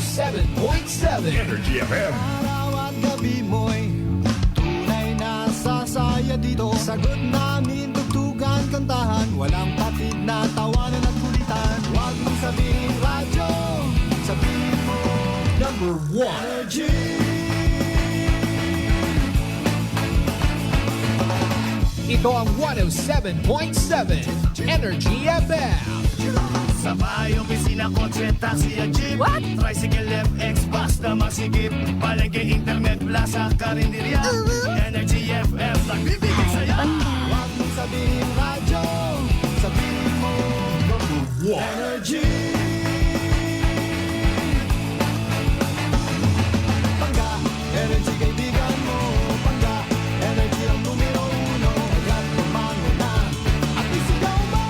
107.7 Energy FM. Araw at gabi mo'y tunay na sasaya dito. Sagot namin, tugtugan, kantahan, walang patid na tawanan at kulitan. Huwag mong sabihin radyo, sabihin mo Number 1 Energy. Ito ang 107.7 Energy FM. Sa bahay, opisina, kotse, taxi at jeep. What? Tricycle, FX, bus na masigip. Palengke, internet, plaza, karinderya. Energy FM, nagbibigay saya. Huwag mong sabihin radyo, sabihin mo Energy. Pangga, energy kaibigan mo. Pangga, energy ang numero uno. Agad tumango na at isigaw mo.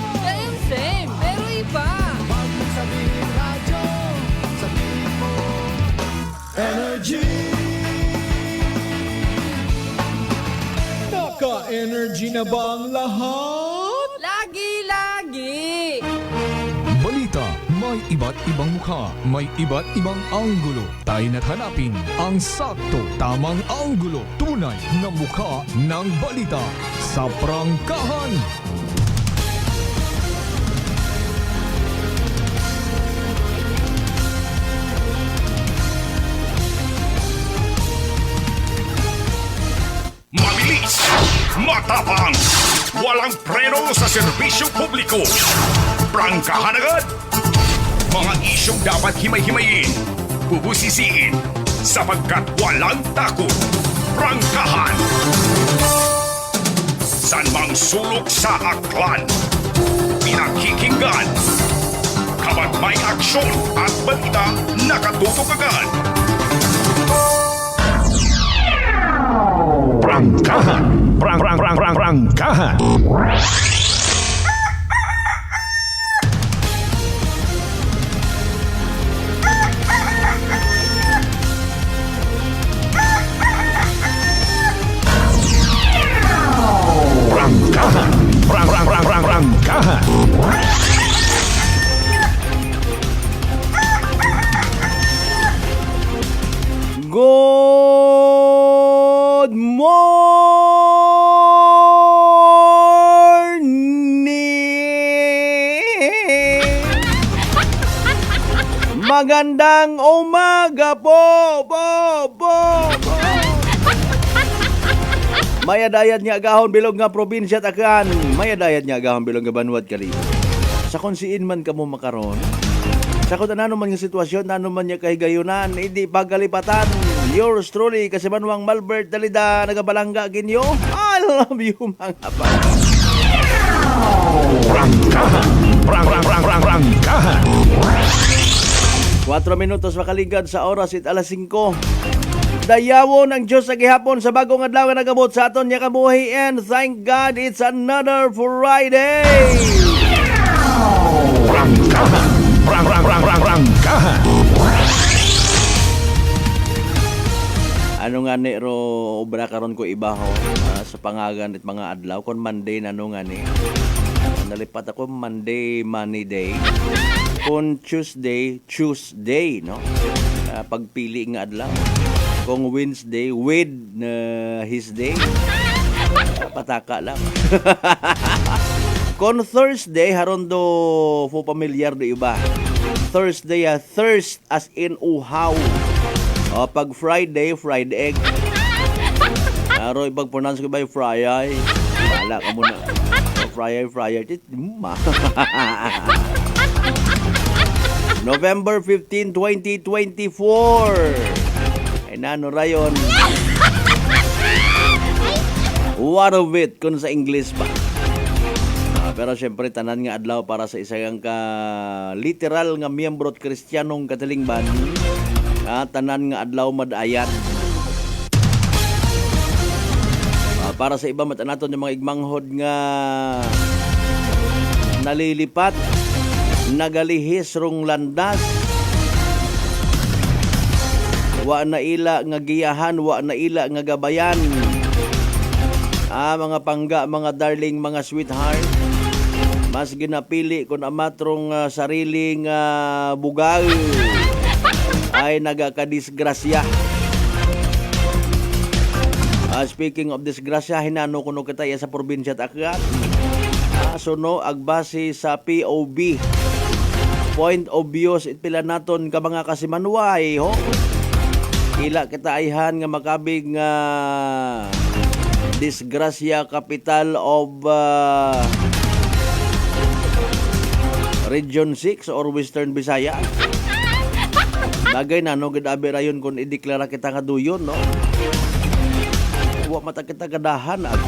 Same, pero iba. Huwag mong sabihin radyo, sabihin mo Energy. Naka-energy na ba ang lahat? Lagi-lagi. Balita, may iba't ibang mukha, may iba't ibang anggulo. Tayo na't hanapin ang sakto, tamang anggulo. Tunay na mukha ng balita sa prangkahan. Mabilis, matapang, walang preno sa serbisyo publiko. Prangkahan agad. Mga isyong dapat himay-himayin, bubusisiin, sapagkat walang takot. Prangkahan. San mang sulok sa aklan, pinakikinggan. Kapag may aksyon at balita, nakatutok agad. Prangkahan. Prangkahan. Prangkahan. Good morning! Magandang umaga po! Mayadayat nga gahon bilog nga probinsya takan. Mayadayat nga gahon bilog nga Banwad Kalibo. Sa konsiin man kamo makaron. Sa kung ano man yung sitwasyon, ano man yung kahigayunan, hindi pagkalipatan. Yours truly, kasi Manuang Malbert Dalida, nagabalangga ginyo. I love you mga bata. Prangkahan. 4 minutos makaligad sa oras at alas 5. Dayawo ng Diyos sa gihapon sa bagong adlaw nga nagabot sa aton niya kabuhi, and thank God it's another Friday. Prangkahan. Ano nga ni ro obra karon ko ibaho sa pangagan at mga adlaw kon Monday na no nga ni. Nalipat ako Monday, Money Day. Kon Tuesday, no? Pagpili nga adlaw. Kung Wednesday, his day. Pataka lang. Kon Thursday, haron do po pamilyar do iba. Thursday, thirst as in uhaw. O pag Friday, fried egg. Aro ibang pronounce ko ba yung fry-ay? Wala ka muna. Fry-ay. November 15, 2024. Ay nano rayon. What of it kung sa English ba? Pero syempre tanan nga adlaw para sa isang ka literal nga miyembro at Kristiyanong katilingban. Tanan nga adlaw madayat. Para sa iba matanaton yung mga igmanghod nga nalilipat, nagalihis rong landas. Wa na ila nga giyahan, wa na ila nga gabayan. Mga pangga, mga darling, mga sweetheart. Mas ginapili kung amatrong sariling bugal. kay nagakadisgrasya. Speaking of disgrasya, hinano kuno kita iya sa probinsya Tacloban. Suno agbase sa POV. Point of views itpila naton ka mga kasimanway ho. Ila kita ayhan nga makabig nga disgrasya capital of Region 6 or Western Visayas. Bagay na no gid abi rayon kun ideklara kita nga duyon no. Wa mata kita gadahan ako.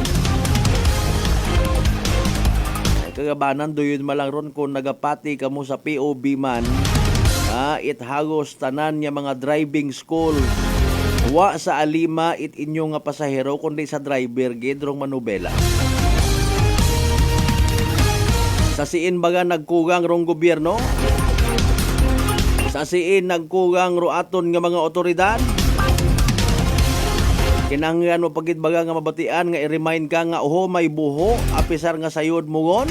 Kagabanan duyon malang ron kung nagapati kamo sa POB man. It tanan niya mga driving school. Wa sa alima it inyo nga pasahero kundi sa driver gidrong manubela. Sa siin baga nagkugang rong gobyerno. Sa siin nagkugang ro aton nga mga otoridad. Kinangyan mo pagit baga nga mabatian nga i-remind ka nga oho may buho apisar nga sayod mugon.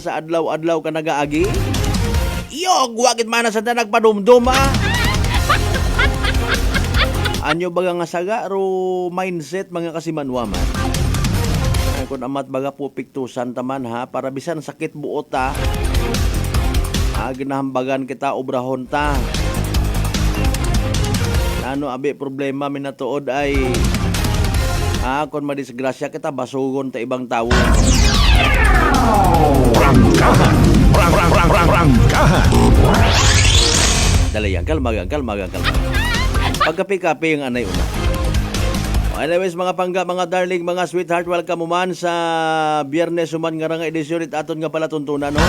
Sa adlaw-adlaw ka nagaagi. Iyog wagit mana sa nagpadumdum Anyo baga nga saga ro mindset mga kasimanwaman. Kung amat baga po piktusan taman para bisan sakit buot ginahambagan kita obrahon ta. Ano abi problema minatuod ay kung madisgrasya kita basugon ta ibang tawo. Prangkahan. Prangkahan. Dali yan, kalma. Pagkapi-kapi yung anay una. Anyways, mga pangga, mga darling, mga sweetheart, welcome man sa Biyernes Human nga nga edisyon at aton nga pala tuntunan, no?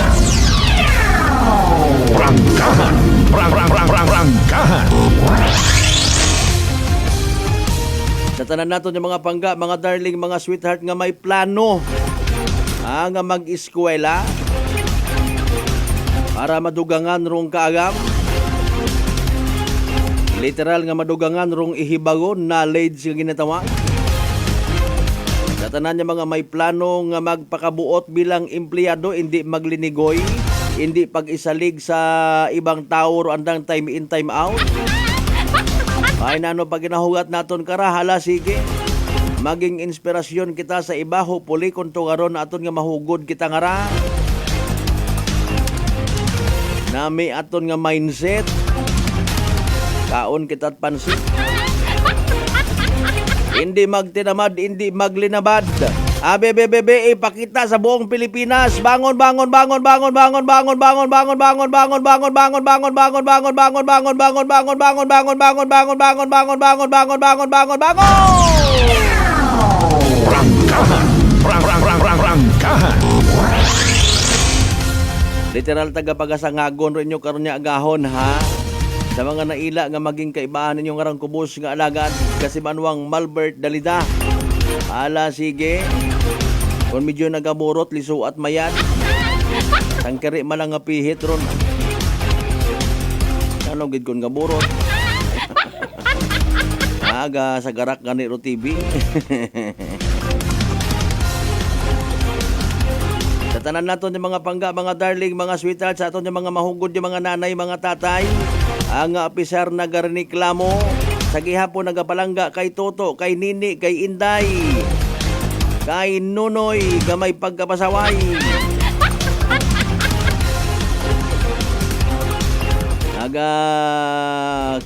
Prangkahan. Prangkahan. Sa tanan naton yung mga pangga, mga darling, mga sweetheart nga may plano nga mag-eskwela para madugangan rong kaagam. Literal nga madugangan rong ihibagon knowledge nga ginatawag. Sa tanan yung mga may plano nga magpakabuot bilang empleyado, hindi maglinigoy, hindi pag-isalig sa ibang tao ro andang time in time out. Ay nano pag ginahugat naton kara hala sige. Maging inspirasyon kita sa iba hopefully kung tungaron aton nga mahugod kita ngara. Nami aton nga mindset. Kaon kita't pansin. Hindi magtinamad, hindi maglinabad. Bebe, ipakita sa buong Pilipinas. Bangon. Prangkahan. Literal tagapagasangagon rin nyo karon niya agahon sa mga naila nga maging kaibahan ninyo nga rang kubos nga alagad kasi manuang Malbert Dalida. Ala sige. Kung medyo nagaburot liso at mayad. Tangkari malang nga pihit ron. Ano gid kon gaburot? Aga sa garak gani ro TV. Sa tanan naton yung mga pangga, mga darling, mga sweetheart, sa aton yung mga mahugod, yung mga nanay, mga tatay, ang opisyar nagreklamo sa gihapon nagapalangga kay Toto, kay Nini, kay Inday, kay Nunoy, gamay pagkapasaway.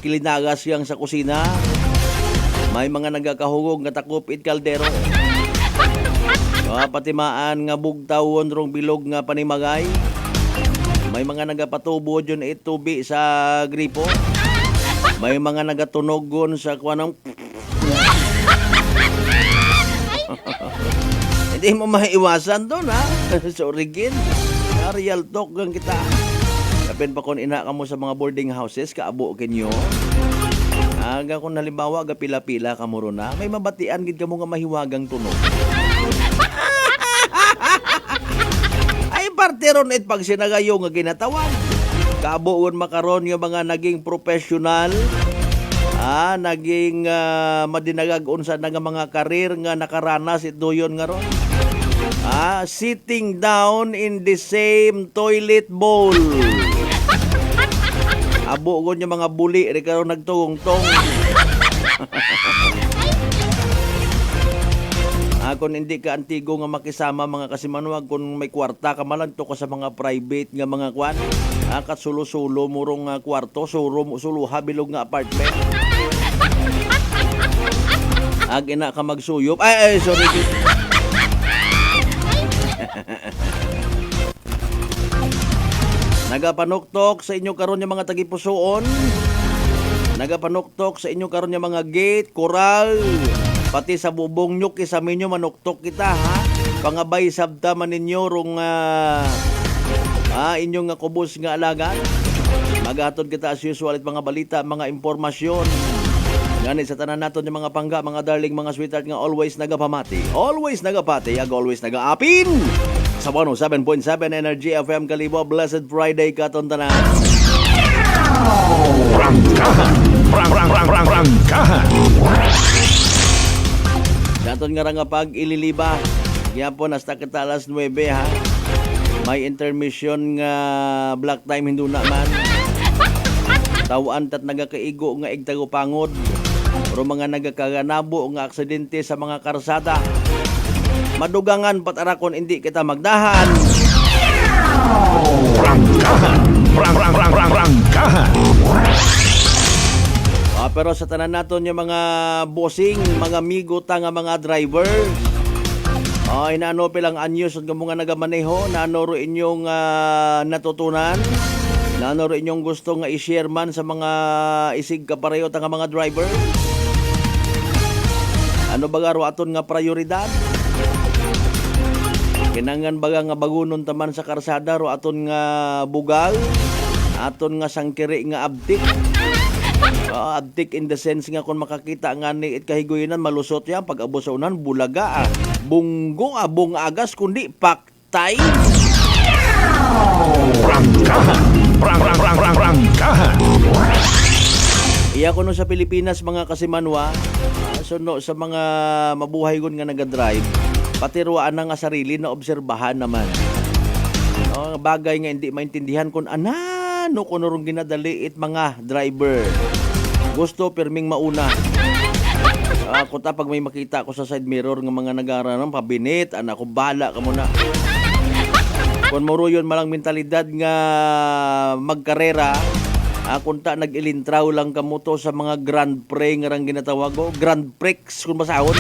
Kilinagas yang sa kusina. May mga nagakahugog nga takupit kaldero. Patimaan nga bugtawon rong bilog nga panimagay. May mga nagapatubo dyan itubi sa gripo. May mga nagatunogon sa kuwanang hindi mo maiwasan doon Sorry gin. Real talk gang kita. Kapin pa kung ina ka mo sa mga boarding houses, kaabo kinyo. Aga kung halimbawa pila-pila ka mo ron may mabatian gid ka mo nga mahiwagang tunog. Ay parte ron it pag sinagayo nga ginatawan. Kabuon makaron yung mga naging professional, naging madinagag unsa na nga mga karir nga nakaranas ito yun nga ron. Sitting down in the same toilet bowl. Abo ko niya mga buli, rin karon nagtungtong. Kung hindi ka antigo nga makisama mga kasimanwag, kung may kwarta ka malanto ka sa mga private nga mga kwan, kat sulo-sulo murong kwarto, suluha bilog nga apartment. Ina ka magsuyop. Ay, sorry. Nagapanuktok sa inyo karon yung mga tagipusoon. Nagapanuktok sa inyo karon yung mga gate, koral, pati sa bubong nyo kisa minyo manuktok kita ha. Pangabay sabta man ninyo rong inyong nga kubos nga alagan. Maghatod kita as usual at mga balita, mga impormasyon. Ngani sa tanan naton yung mga pangga, mga darling, mga sweetheart nga always nagapamati. Always nagapati, always nagaapin. Sa 107.7 Energy FM Kalibo, Blessed Friday katon tanan. Rangkahan. Daton nga nga pag ililiba. Gyapon hasta kita alas 9 ha. May intermission nga black time hindu na man. Tawaan tat nagakaigo nga igtago pangod. Pero mga nagakaganabo nga aksidente sa mga karsada. Madugangan patarakon hindi kita magdahan. Rangkahan. Pero sa tanan naton yung mga bossing, mga amigo ta nga mga drivers. Inaano pilang anyos nga mga nagamaneho, naano ro inyong natutunan. Naano ro inyong gusto nga i-share man sa mga isig kapareho ta nga mga driver. Ano baga ro aton nga prioridad? Kinangan baga nga bagunon taman sa karsada ro aton nga bugal, aton nga sangkiri nga abdik. Abdik in the sense nga kung makakita nga ni kahigoyinan malusot yan pag abo sa unan bulaga bunggo bung agas kundi paktay. Rangkahan. Iya ko no sa Pilipinas mga kasimanwa, suno sa mga mabuhay gon nga nagadrive, pati ruwaan na nga sarili na obserbahan naman. Bagay nga hindi maintindihan kung ano kuno rong ginadali it mga driver. Gusto pirming mauna. Ako pag may makita ko sa side mirror ng mga nag-aaral pabinit, anak ko bala ka muna. Kung moro yun malang mentalidad nga magkarera, kung nag-ilintraw lang kamuto sa mga Grand Prix nga rang ginatawag ko, Grand Prix kung masahon.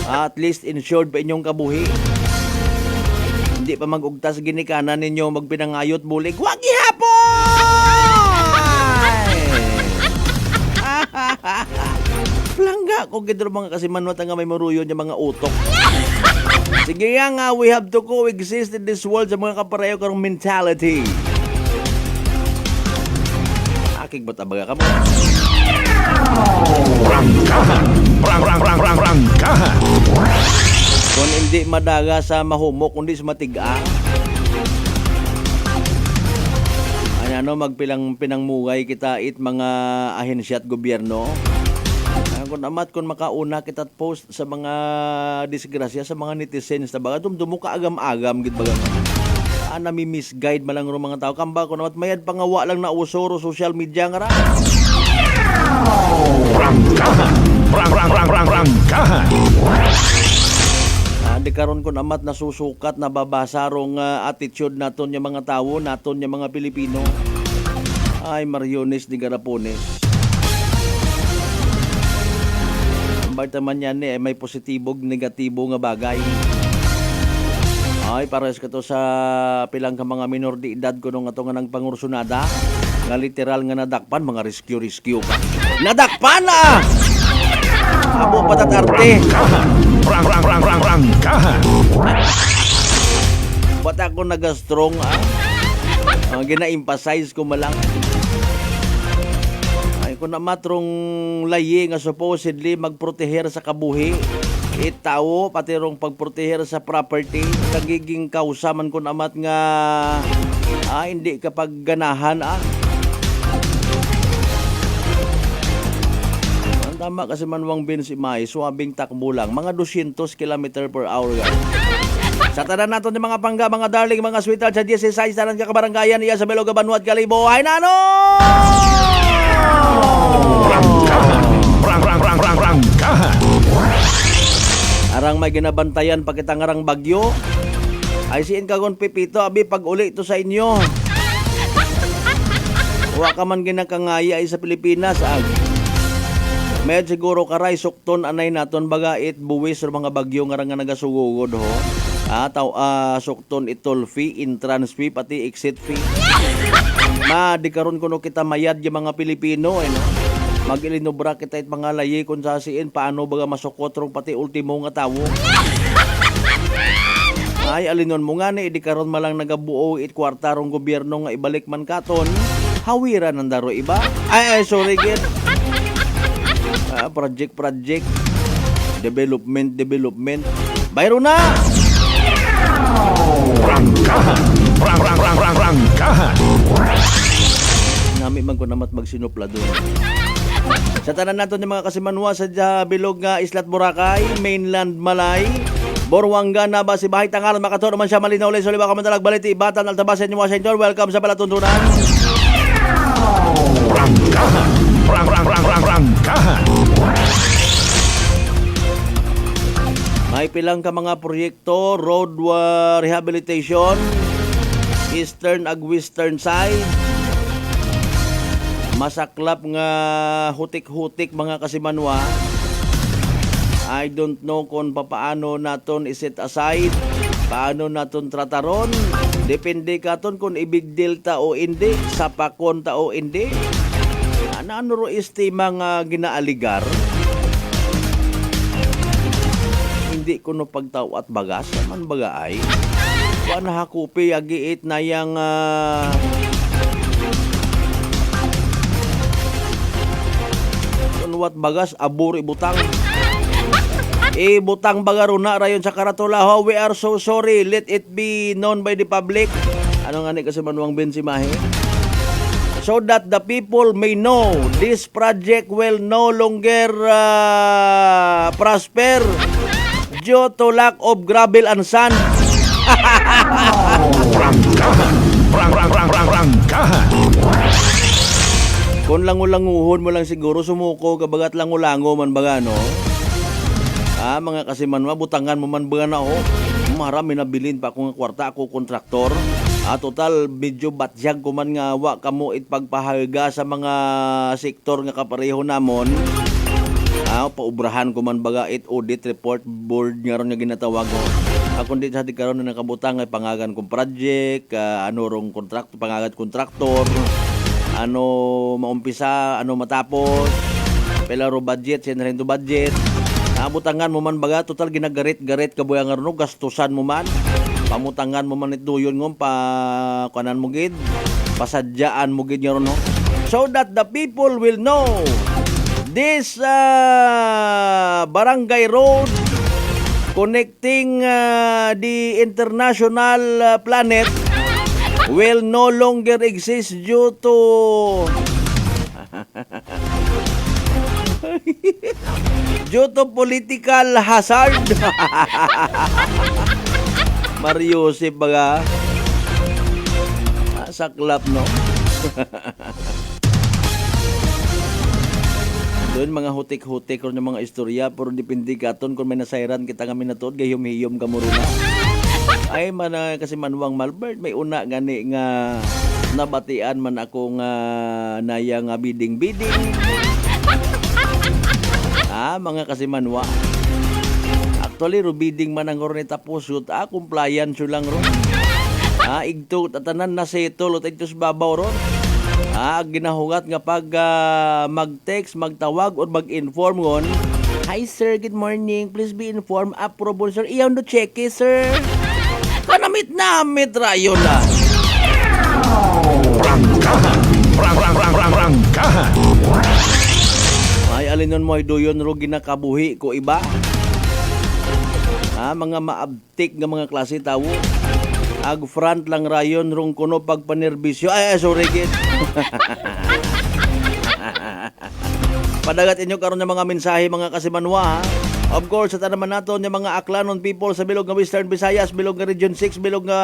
At least insured pa inyong kabuhi. Hindi pa mag-ugtas ginikanan ninyo magpinangayot bulig. Wag ihapon! Plangga ko gidro mga kasimanwat nga may maruyon yung mga utok. Sige nga we have to coexist in this world sa mga kapareho karong mentality. Akig ba't abaga ka mo? Rangkahan. Kung hindi madaga sa mahumok, kundi sa matiga. Magpilang pinangmugay kita it mga ahensya at gobyerno. Kung amat kung makauna kita post sa mga disgrasya sa mga netizens na baga dumdumo ka agam-agam gid baga. Nami-misguide malang ro mga tao kamba kun amat mayad pangawa lang na usoro social media nga ra. Rangkahan. Di karon kun amat nasusukat nababasa rong attitude naton yung mga tao, naton yung mga Pilipino. Ay Mariones di Garapones. Basta man yan may positibog, negatibo nga bagay. Ay pares ka to sa pilang ka mga minor de edad ko nung ato nga nang pangursunada. Nga literal nga nadakpan, mga rescue ka. Nadakpan na! Abo patatarte. Rangkahan. Ba't ako nag-strong gina-emphasize ko malang. Ay kung namatrong layi nga supposedly magproteher sa kabuhi. Tao pati rong pagproteher sa property. Nagiging kausaman kung amat nga hindi kapag ganahan Tama kasi manwang bin si May, suwabing takbo lang. Mga 200 km per hour. Sa tanan nato ni mga pangga, mga darling, mga sweetheart sa 16 tanan ka kabaranggayan iya sa Beloga, Banuat, Kalibo. Ay nano! Rangkahan. Arang may ginabantayan pakitang arang bagyo. Ay siin kagon Pipito, abi pag uli ito sa inyo. Wa ka man ginakangaya ay sa Pilipinas. Med siguro karay sukton anay naton bagait buwis or mga bagyo nga nga nagasugugod ho. Sukton itol fee, entrance fee, pati exit fee. Di karon kuno kita mayad yung mga Pilipino no. Mag-ilinobra kita it mga layi kung sasiin paano baga masukot rong pati ultimo nga tawo. Ay alinon mo nga ni di karon malang nagabuo it kwarta rong gobyerno nga ibalik man katon. Hawiran ng daro iba. Ay sorry gid. Project. Development. Bayro na! Rangkahan. Rangkahan. Nami man ko namat magsinupla doon. Sa tanan nato ni mga kasimanwa sa bilog nga Islat Boracay, Mainland Malay, Borwanga na ba si Bahay Tangalan makaturo man siya malinaw lay soliba ka man talag baliti Batan Altabasan ni Washington. Welcome sa palatuntunan. Rangkahan. Rangkahan. May pilang ka mga proyekto, road rehabilitation, eastern ag western side. Masaklap nga hutik-hutik mga kasimanwa. I don't know kung paano naton iset aside, paano naton trataron. Depende katon kung ibig deal ta o hindi, sapakon ta o hindi. Ano ro estima nga ginaaligar? Hindi ko no pagtaw at bagas man baga ay. Kuan hakupi agiit na yang wat bagas abur ibutang. Ibutang bagaro na rayon sa karatulaho. We are so sorry. Let it be known by the public. Ano nga ni kasi manuang bensimahe? So that the people may know this project will no longer prosper due to lack of gravel and sand. Rangkahan. Kung langulanguhon mo lang siguro sumuko kabagat langulango man baga no. Mga kasimanwa butangan mo man baga na ho. Marami na bilin pa akong kwarta ako kontraktor. Total medyo batyag ko man nga wa kamo itpagpahaga sa mga sektor nga kapareho namon. Paubrahan ko man baga it audit report board nga ron nga ginatawag ko. Kundi sa di karon na nakabutang ay pangagan kong project, ano rong kontraktor, pangagat kontraktor, ano maumpisa, ano matapos, pelaro budget, senrento budget. Butangan mo man baga total ginagarit-garit kabuya nga ron gastusan mo man. Pamutangan mo man ito yun ngom pa kanan mo gid, pasadyaan mo gid nga ron no. So that the people will know this barangay road connecting the international planet will no longer exist due to political hazard. Mario Joseph baga. Saklap no. Doon mga hutik-hutik ron yung mga istorya pero dipindi katon kung may nasairan kita nga minatod gayom-hiyom kamuruna. Ay man kasi manuang Malbert may una gani nga nabatian man ako nga naya nga biding-biding. Mga kasi manwa. Actually ro bidding man ang ron tapos yut compliance lang ron. Igto tatanan na settle ot ito sa babaw ron. Ginahugat nga pag mag-text, magtawag or mag-inform ngon. Hi sir, good morning. Please be informed. Approval sir. Iyaw no check sir. Kanamit rayon na. Rangkahan. Ay alinon mo ay doyon ro ginakabuhi ko iba. Mga maabtik nga mga klase tawo. Ag front lang rayon rong kuno pagpanerbisyo. Ay sorry gid. Padagat inyo karon nga mga mensahe mga kasimanwa ha. Of course, sa tanaman nato yung mga Aklanon people sa bilog nga Western Visayas, bilog nga Region 6, bilog nga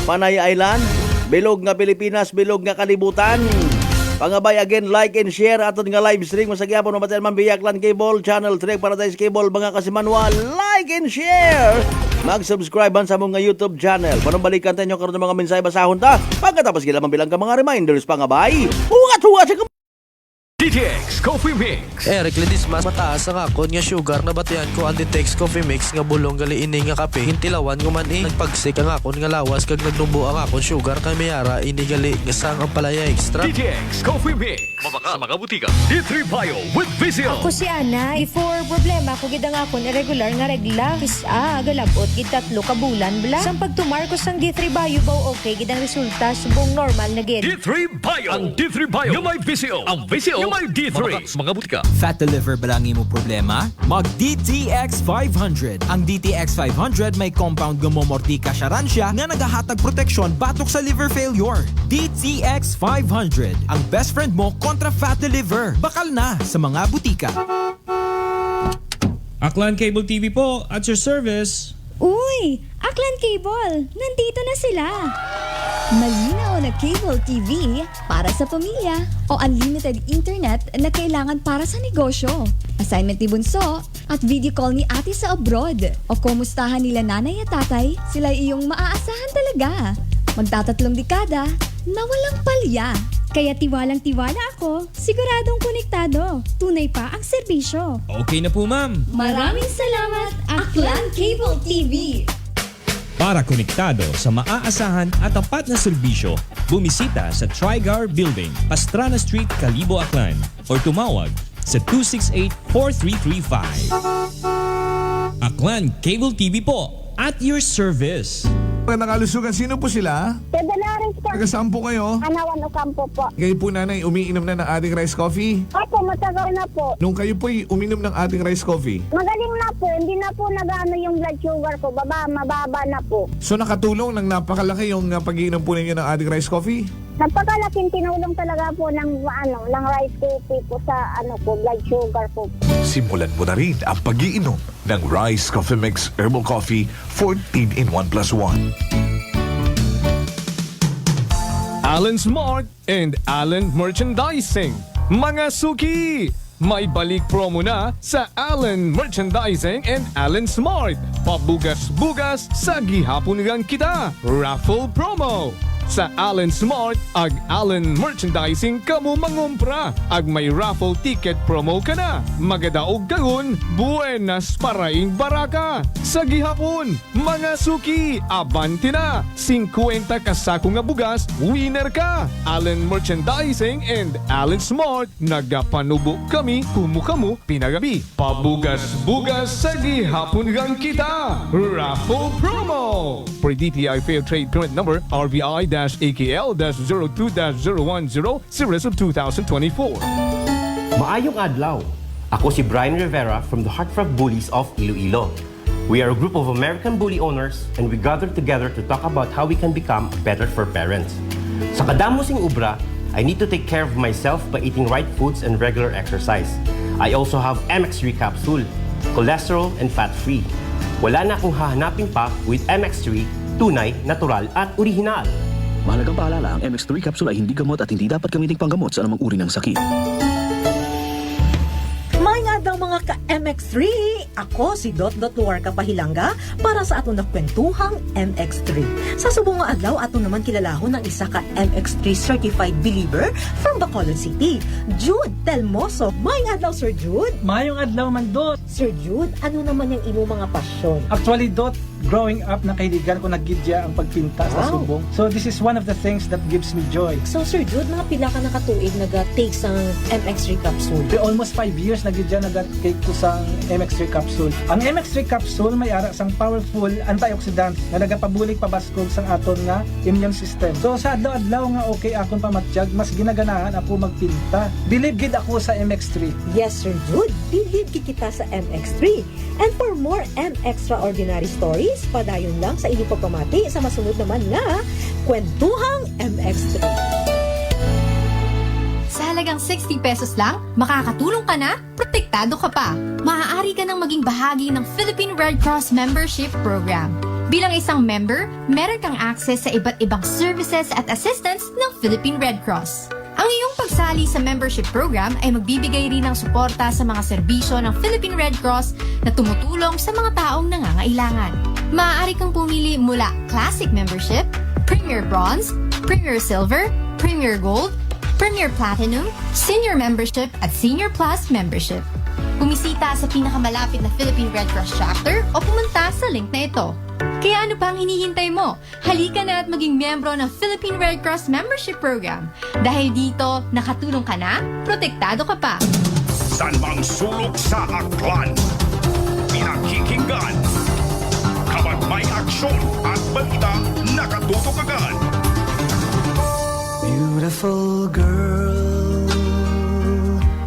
Panay Island, bilog nga Pilipinas, bilog nga Kalibutan. Pangabay again, like and share aton nga live stream sa gyapon no Batel man via Aklan Cable, Channel 3 Paradise Cable, mga kasimanwa, like and share. Mag-subscribe sa among nga YouTube channel. Panambalikan tayo karon ng mga mensahe basahon ta. Pagkatapos gila man bilang ka mga reminders pangabay. Huwag sa DTX Coffee Mix. Eric Ledis mas mataas ang akon nga sugar na batian ko ang Ditex Coffee Mix nga bulong gali ini nga kape hintilawan ko man nagpagsik ang akon nga lawas kag nagnumbo ang akon sugar kay mayara ini gali nga sang ang palaya extra. DTX Coffee Mix. Mabaka sa mga butika. D3 Bio with Vizio. Ako si Ana, before problema ko gid ang akon irregular nga regla. Isa galabot gid 3 ka bulan bla. Sang pagtumar ko sang D3 Bio baw okay gid ang resulta subong normal na gid. D3 Bio. Ang D3 Bio. Yung may Vizio. Ang Vizio. Yung may D3. Mabaka sa mga butika. Fat liver ba lang imo problema? Mag DTX 500. Ang DTX 500 may compound gumomortika siya nga nagahatag proteksyon batok sa liver failure. DTX 500. Ang best friend mo kontra fat liver. Bakal na sa mga butika. Aklan Cable TV po, at your service. Uy, Aklan Cable, nandito na sila. Malinaw na cable TV para sa pamilya o unlimited internet na kailangan para sa negosyo. Assignment ni Bunso at video call ni ate sa abroad. O kumustahan nila nanay at tatay, sila iyong maaasahan talaga. Magtatatlong dekada na walang palya. Kaya tiwalang-tiwala ako, siguradong konektado. Tunay pa ang serbisyo. Okay na po, ma'am. Maraming salamat, Aklan Cable TV. Para konektado sa maaasahan at tapat na serbisyo, bumisita sa Trigar Building, Pastrana Street, Calibo, Aklan or tumawag sa 268-4335. Aklan Cable TV po, at your service. Magandang kalusugan. Sino po sila? Dalaris po. Taga-sampo kayo? Anawan Ocampo po. Kayo po nanay, umiinom na ng ating rice coffee? Opo, matagal na po. Nung kayo po'y uminom ng ating rice coffee? Magaling na po. Hindi na po nag-ano yung blood sugar ko. Mababa na po. So nakatulong ng napakalaki yung pag-iinom po ninyo ng ating rice coffee? Napakalaking tinulong talaga po ng rice coffee po sa blood sugar po. Simulan mo na rin ang pag-iinom ng Rice Coffee Mix Herbal Coffee 14 in 1 plus 1. Allen Smart and Allen Merchandising. Mga suki! May balik promo na sa Allen Merchandising and Allen Smart. Pabugas-bugas sa gihapon lang kita. Raffle promo. Sa Allen Smart, ag Allen Merchandising kamo mangumpra. Ag may raffle ticket promo ka na. Magadaog karon, buenas paraing baraka. Sa gihapon, mga suki, abanti na. 50 kasako nga bugas, winner ka. Allen Merchandising and Allen Smart, nagapanubo kami, kumukamu, pinagabi. Pabugas-bugas sa gihapon lang kita. Raffle promo. For DTI Fair Trade Permit Number, RBI-AKL-02-010 Series of 2024. Maayong adlaw. Ako si Brian Rivera from the Heartfelt Bullies of Iloilo. We are a group of American bully owners and we gathered together to talk about how we can become better for parents. Sa kadamosing ubra, I need to take care of myself by eating right foods and regular exercise. I also have MX3 capsule, cholesterol and fat-free. Wala na akong hahanapin pa with MX3, tunay, natural at orihinal. Mahalagang paalala, ang MX3 capsule ay hindi gamot at hindi dapat gamiting panggamot sa anumang uri ng sakit. May nga daw mga ka-MX3. Ako si Dot.War Kapahilanga para sa ato nakwentuhang MX3. Sa subong nga adlaw ato naman kilalahon ng isa ka MX3 certified believer from Bacolod City, Jude Telmoso. May nga adlaw, Sir Jude. Mayong adlaw man, Dot. Sir Jude, ano naman yung imo mga pasyon? Actually, Dot, growing up, nakaidigan ko nagidya ang pagpinta sa subong. So this is one of the things that gives me joy. So Sir Jude, mga pila ka nakatuig nag-take sa MX3 capsule? Almost 5 years nagidya nag-take ko sa MX3 capsule. Ang MX3 capsule may ara sang powerful antioxidant na nagapabulig pabaskog sang aton nga immune system. So sa adlaw-adlaw nga okay akon pamatiyag, mas ginaganahan ako magpinta. Believe gid ako sa MX3. Yes, Sir Jude, believe gid kita sa MX3. And for more extraordinary stories, padayon lang sa inyong pagpamati sa masunod naman nga Kwentuhang MX3. Sa halagang 60 pesos lang, makakatulong ka na, protektado ka pa. Maaari ka nang maging bahagi ng Philippine Red Cross Membership Program. Bilang isang member, meron kang access sa iba't ibang services at assistance ng Philippine Red Cross. Ang iyong pagsali sa membership program ay magbibigay rin ng suporta sa mga serbisyo ng Philippine Red Cross na tumutulong sa mga taong nangangailangan. Maaari kang pumili mula Classic Membership, Premier Bronze, Premier Silver, Premier Gold, Premier Platinum, Senior Membership at Senior Plus Membership. Bumisita sa pinakamalapit na Philippine Red Cross chapter o pumunta sa link na ito. Kaya ano pa ang hinihintay mo? Halika na at maging miyembro ng Philippine Red Cross Membership Program. Dahil dito, nakatulong ka na, protektado ka pa. San mang sulok sa aklan, pinakikinggan. Kapag may aksyon at balita, nakatutok agad. Beautiful girl.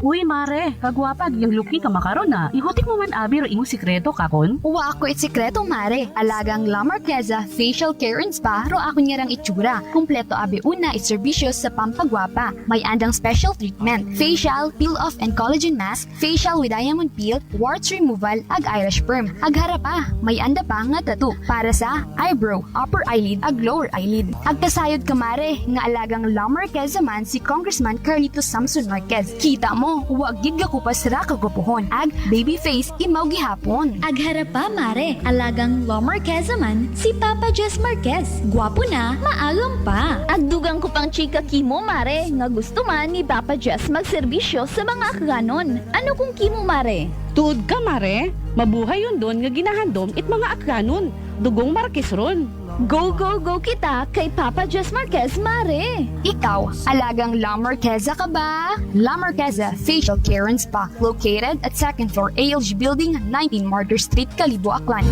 Uy, mare, kagwapag yung luki ka makaron na. Ihutik mo man abi ro imong sikreto kakon. Uwa ako sikreto, mare. Alagang La Marqueza Facial Care and Spa ro ako niyarang itsura. Kumpleto abi una iserbisyo sa pampagwapa. May andang special treatment, facial, peel-off and collagen mask, facial with diamond peel, warts removal, ag eyelash perm. Ag harapa, may anda pa nga tattoo para sa eyebrow, upper eyelid, ag lower eyelid. Ag kasayod ka, mare, nga alagang La Marqueza man si Congressman Carlito Samson Marquez. Kita mo, huwag gid ka kupas ra kagupuhon. Ag baby face imaw gihapon. Ag harapa, mare. Alagang La Marqueza man si Papa Jess Marquez. Gwapo na, maagam pa. Ag dugang ko pang chika kimo, mare, nga gusto man ni Papa Jess magserbisyo sa mga akganon. Ano kung kimo, mare? Tuod ka, mare. Mabuhay yun doon nga ginahandom it mga akganon. Dugong Marquez ron. Go, go, go kita kay Papa Jess Marquez, mare. Ikaw, alagang La Marqueza ka ba? La Marqueza Facial Care and Spa, located at 2nd floor ALG Building, 19 Martyr Street, Kalibo, Aklan.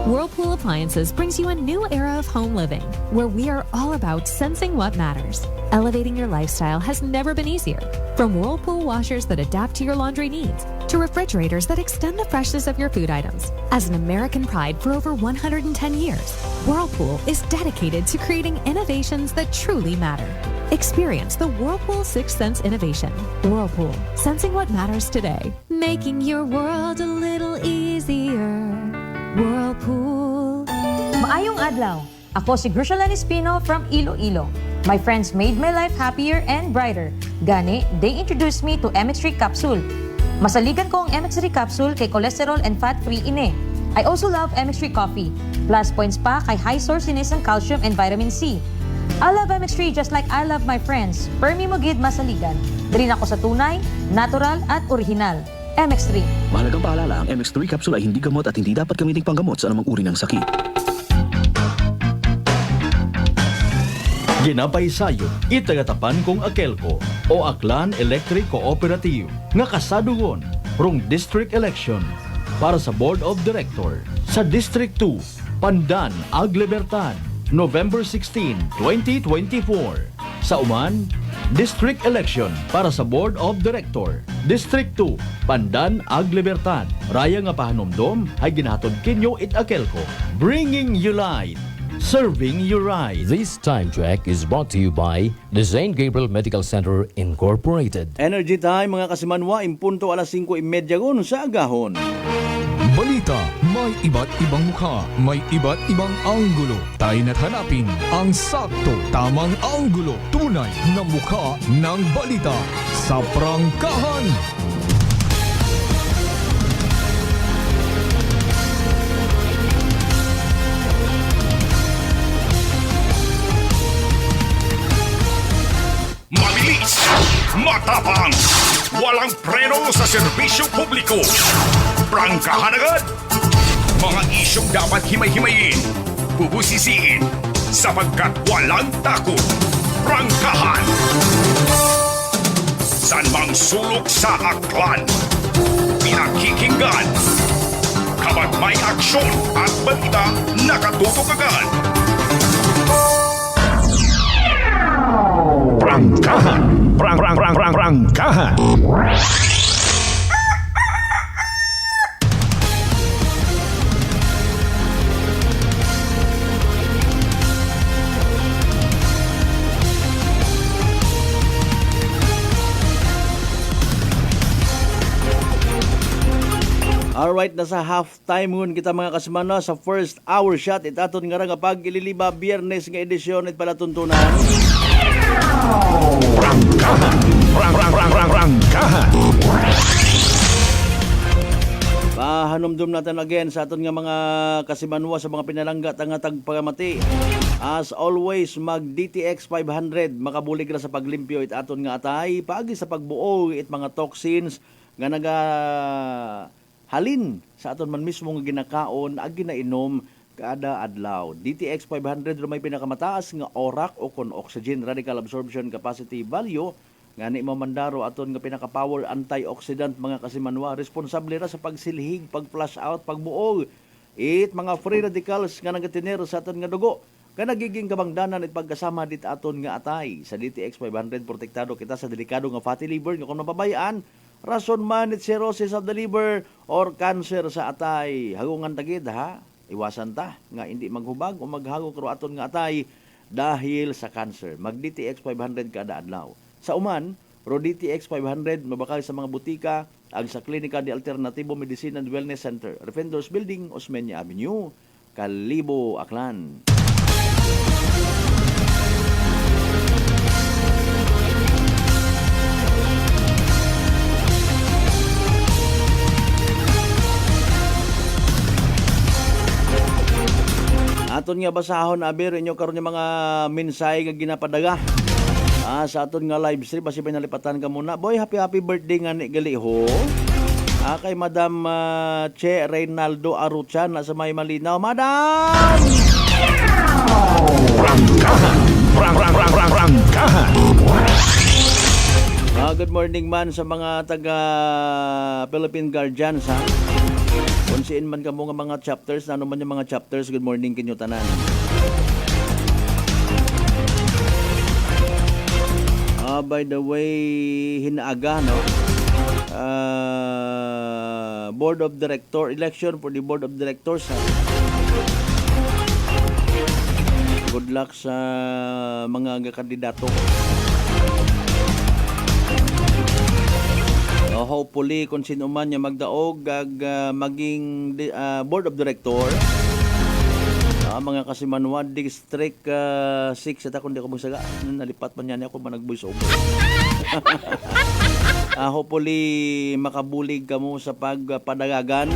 Whirlpool Appliances brings you a new era of home living, where we are all about sensing what matters. Elevating your lifestyle has never been easier. From Whirlpool washers that adapt to your laundry needs, to refrigerators that extend the freshness of your food items. As an American pride for over 110 years, Whirlpool is dedicated to creating innovations that truly matter. Experience the Whirlpool Sixth Sense innovation. Whirlpool, sensing what matters today. Making your world a little easier. Whirlpool. Maayong adlaw. Ako si Grishalan Espino from Iloilo. My friends made my life happier and brighter. Gani, they introduced me to MX3 Capsule. Masaligan ko ang MX3 Capsule kay cholesterol and fat-free ine. I also love MX3 Coffee. Plus points pa kay high source inis ng calcium and vitamin C. I love MX3 just like I love my friends. Permi mo gid masaligan. Diri ako sa tunay, natural at original. MX3. Mahalagang paalala, ang MX3 capsule ay hindi gamot at hindi dapat gamiting panggamot sa anumang uri ng sakit. Ginapay sayo, itagatapan kong Akelco o Aklan Electric Cooperative nga kasadugon rong district election para sa Board of Director sa District 2, Pandan, Ag Libertad, November 16, 2024. Sa uman, District Election para sa Board of Director, District 2, Pandan, Ag Libertad. Raya nga pahanumdom ay ginahatod kinyo it Akelco, bringing you light. Serving you right. This time check is brought to you by the St. Gabriel Medical Center Incorporated. Energy time mga kasimanwa, impunto alas 5:30 gon sa agahon. Balita, may iba't ibang mukha, may iba't ibang anggulo. Tayo na't hanapin ang sakto, tamang anggulo. Tunay na mukha ng balita sa prangkahan. Mabilis, matapang, walang preno sa serbisyo publiko. Prangkahan agad! Mga isyong dapat himay-himayin, bubusisiin, sapagkat walang takot. Prangkahan! San mang sulok sa aklan, pinakikinggan. Kapag may aksyon at balita, nakatutok agad. Prangkahan! Prangkahan! Alright, nasa halftime ngun kita mga kasimano sa first hour shot. Itaton nga nga pag ililiba biyernes nga edisyon it pala tuntunan. Rangkahan. Pahanumdum natin again sa aton nga mga kasimanwa sa mga pinalangga nga tagpagamati. As always, mag DTX 500 makabulig ra sa paglimpyo it aton nga atay paagi sa pagbuo it mga toxins nga naga halin sa aton man mismo nga ginakaon ag ginainom kada adlaw. DTX 500 may pinakamataas nga ORAC o kon oxygen radical absorption capacity value nga ni mamandaro aton nga pinaka-power antioxidant mga kasimanwa, responsable ra sa pagsilhig, pag-flush out, pagbuog it mga free radicals nga nagatinero sa aton nga dugo nga nagiging kabangdanan it pagkasama dit aton nga atay. Sa DTX 500 protektado kita sa delikado nga fatty liver nga kung napabayaan rason man it cirrhosis of the liver or cancer sa atay. Hagungan tagid ha, iwasan ta nga hindi maghubag o maghagok ro aton nga atay dahil sa cancer. Mag DTX 500 kada adlaw. Sa uman, ro DTX 500 mabakal sa mga butika ag sa Klinika de Alternativo Medicine and Wellness Center, Defenders Building, Osmeña Avenue, Kalibo, Aklan. Aton nga basahon aber inyo karon nga mga mensahe nga ginapadaga. Sa aton nga live stream basi pinalipatan ka muna. Boy, happy birthday nga ni gali ho. Kay Madam Che Reynaldo Aruchan na sa May Malinaw. Madam! Rangkahan. Good morning man sa mga taga Philippine Guardians ha. Kung siin man ka mo nga mga chapters, ano man yung mga chapters, good morning kinyo tanan. By the way, hinaaga, no? Board of Director, election for the Board of Directors, ha? Good luck sa mga kandidato. Hopefully, kung sino man niya magdaog, maging Board of Director, mga kasimanwa District 6 at ako hindi ako magsaga nalipat man yan ako manag-voice over. Hopefully makabulig ka mo sa pagpadagagan,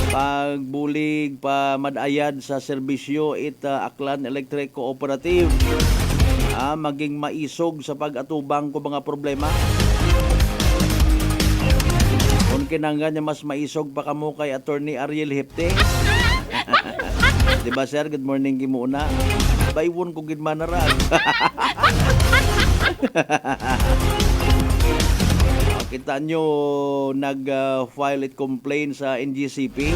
pagbulig pamadayad sa serbisyo Aklan Electric Cooperative, maging maisog sa pag-atubang ko mga problema. Kung kinanggan niya mas maisog pa kamo kay Attorney Ariel Hepte. Diba sir, good morning kimuna. Baywon ko gid manarag. Kita nyo nag-file it complaint sa NGCP.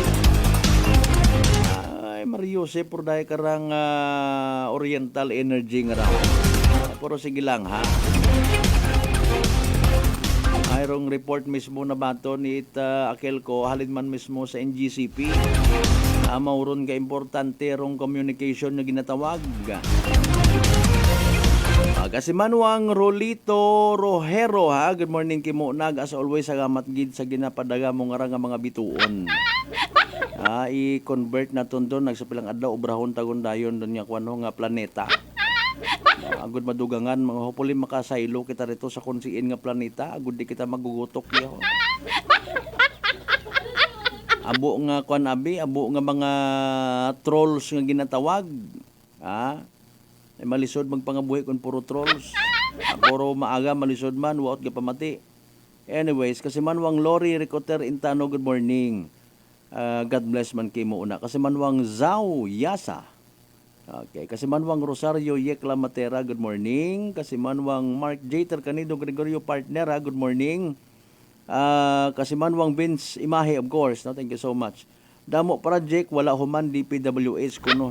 Ay Mario se por dai karang Oriental Energy nga raw. Pero sige lang ha. Mayroong report mismo na bato ni Akelco halin man mismo sa NGCP. Mauron ka importante rong communication na ginatawag. Kasi manuang Rolito Rojero ha. Good morning kimo nag as always agamat gid sa ginapadaga mo nga mga bituon. I-convert na ton doon nagsapilang adlaw obrahon tagon dayon doon nga kuno nga planeta. Agud madugangan mga hopefully makasaylo kita rito sa kunsiin nga planeta. Agud di kita magugutok niyo. Abo nga kuan abi, abo nga mga trolls nga ginatawag. Ay malisod magpangabuhi kun puro trolls. Puro maaga malisod man waot ga pamati. Anyways, kasi manwang Lori Ricoter Intano, good morning. God bless man kay mo una. Kasi manwang Zau Yasa. Okay, kasi manwang Rosario Yekla Matera, good morning. Kasi manwang Mark J. Tercanido Gregorio Partnera, good morning. Kasi manwang Vince Imahe, of course, no? Thank you so much. Damo project wala human DPWH kuno.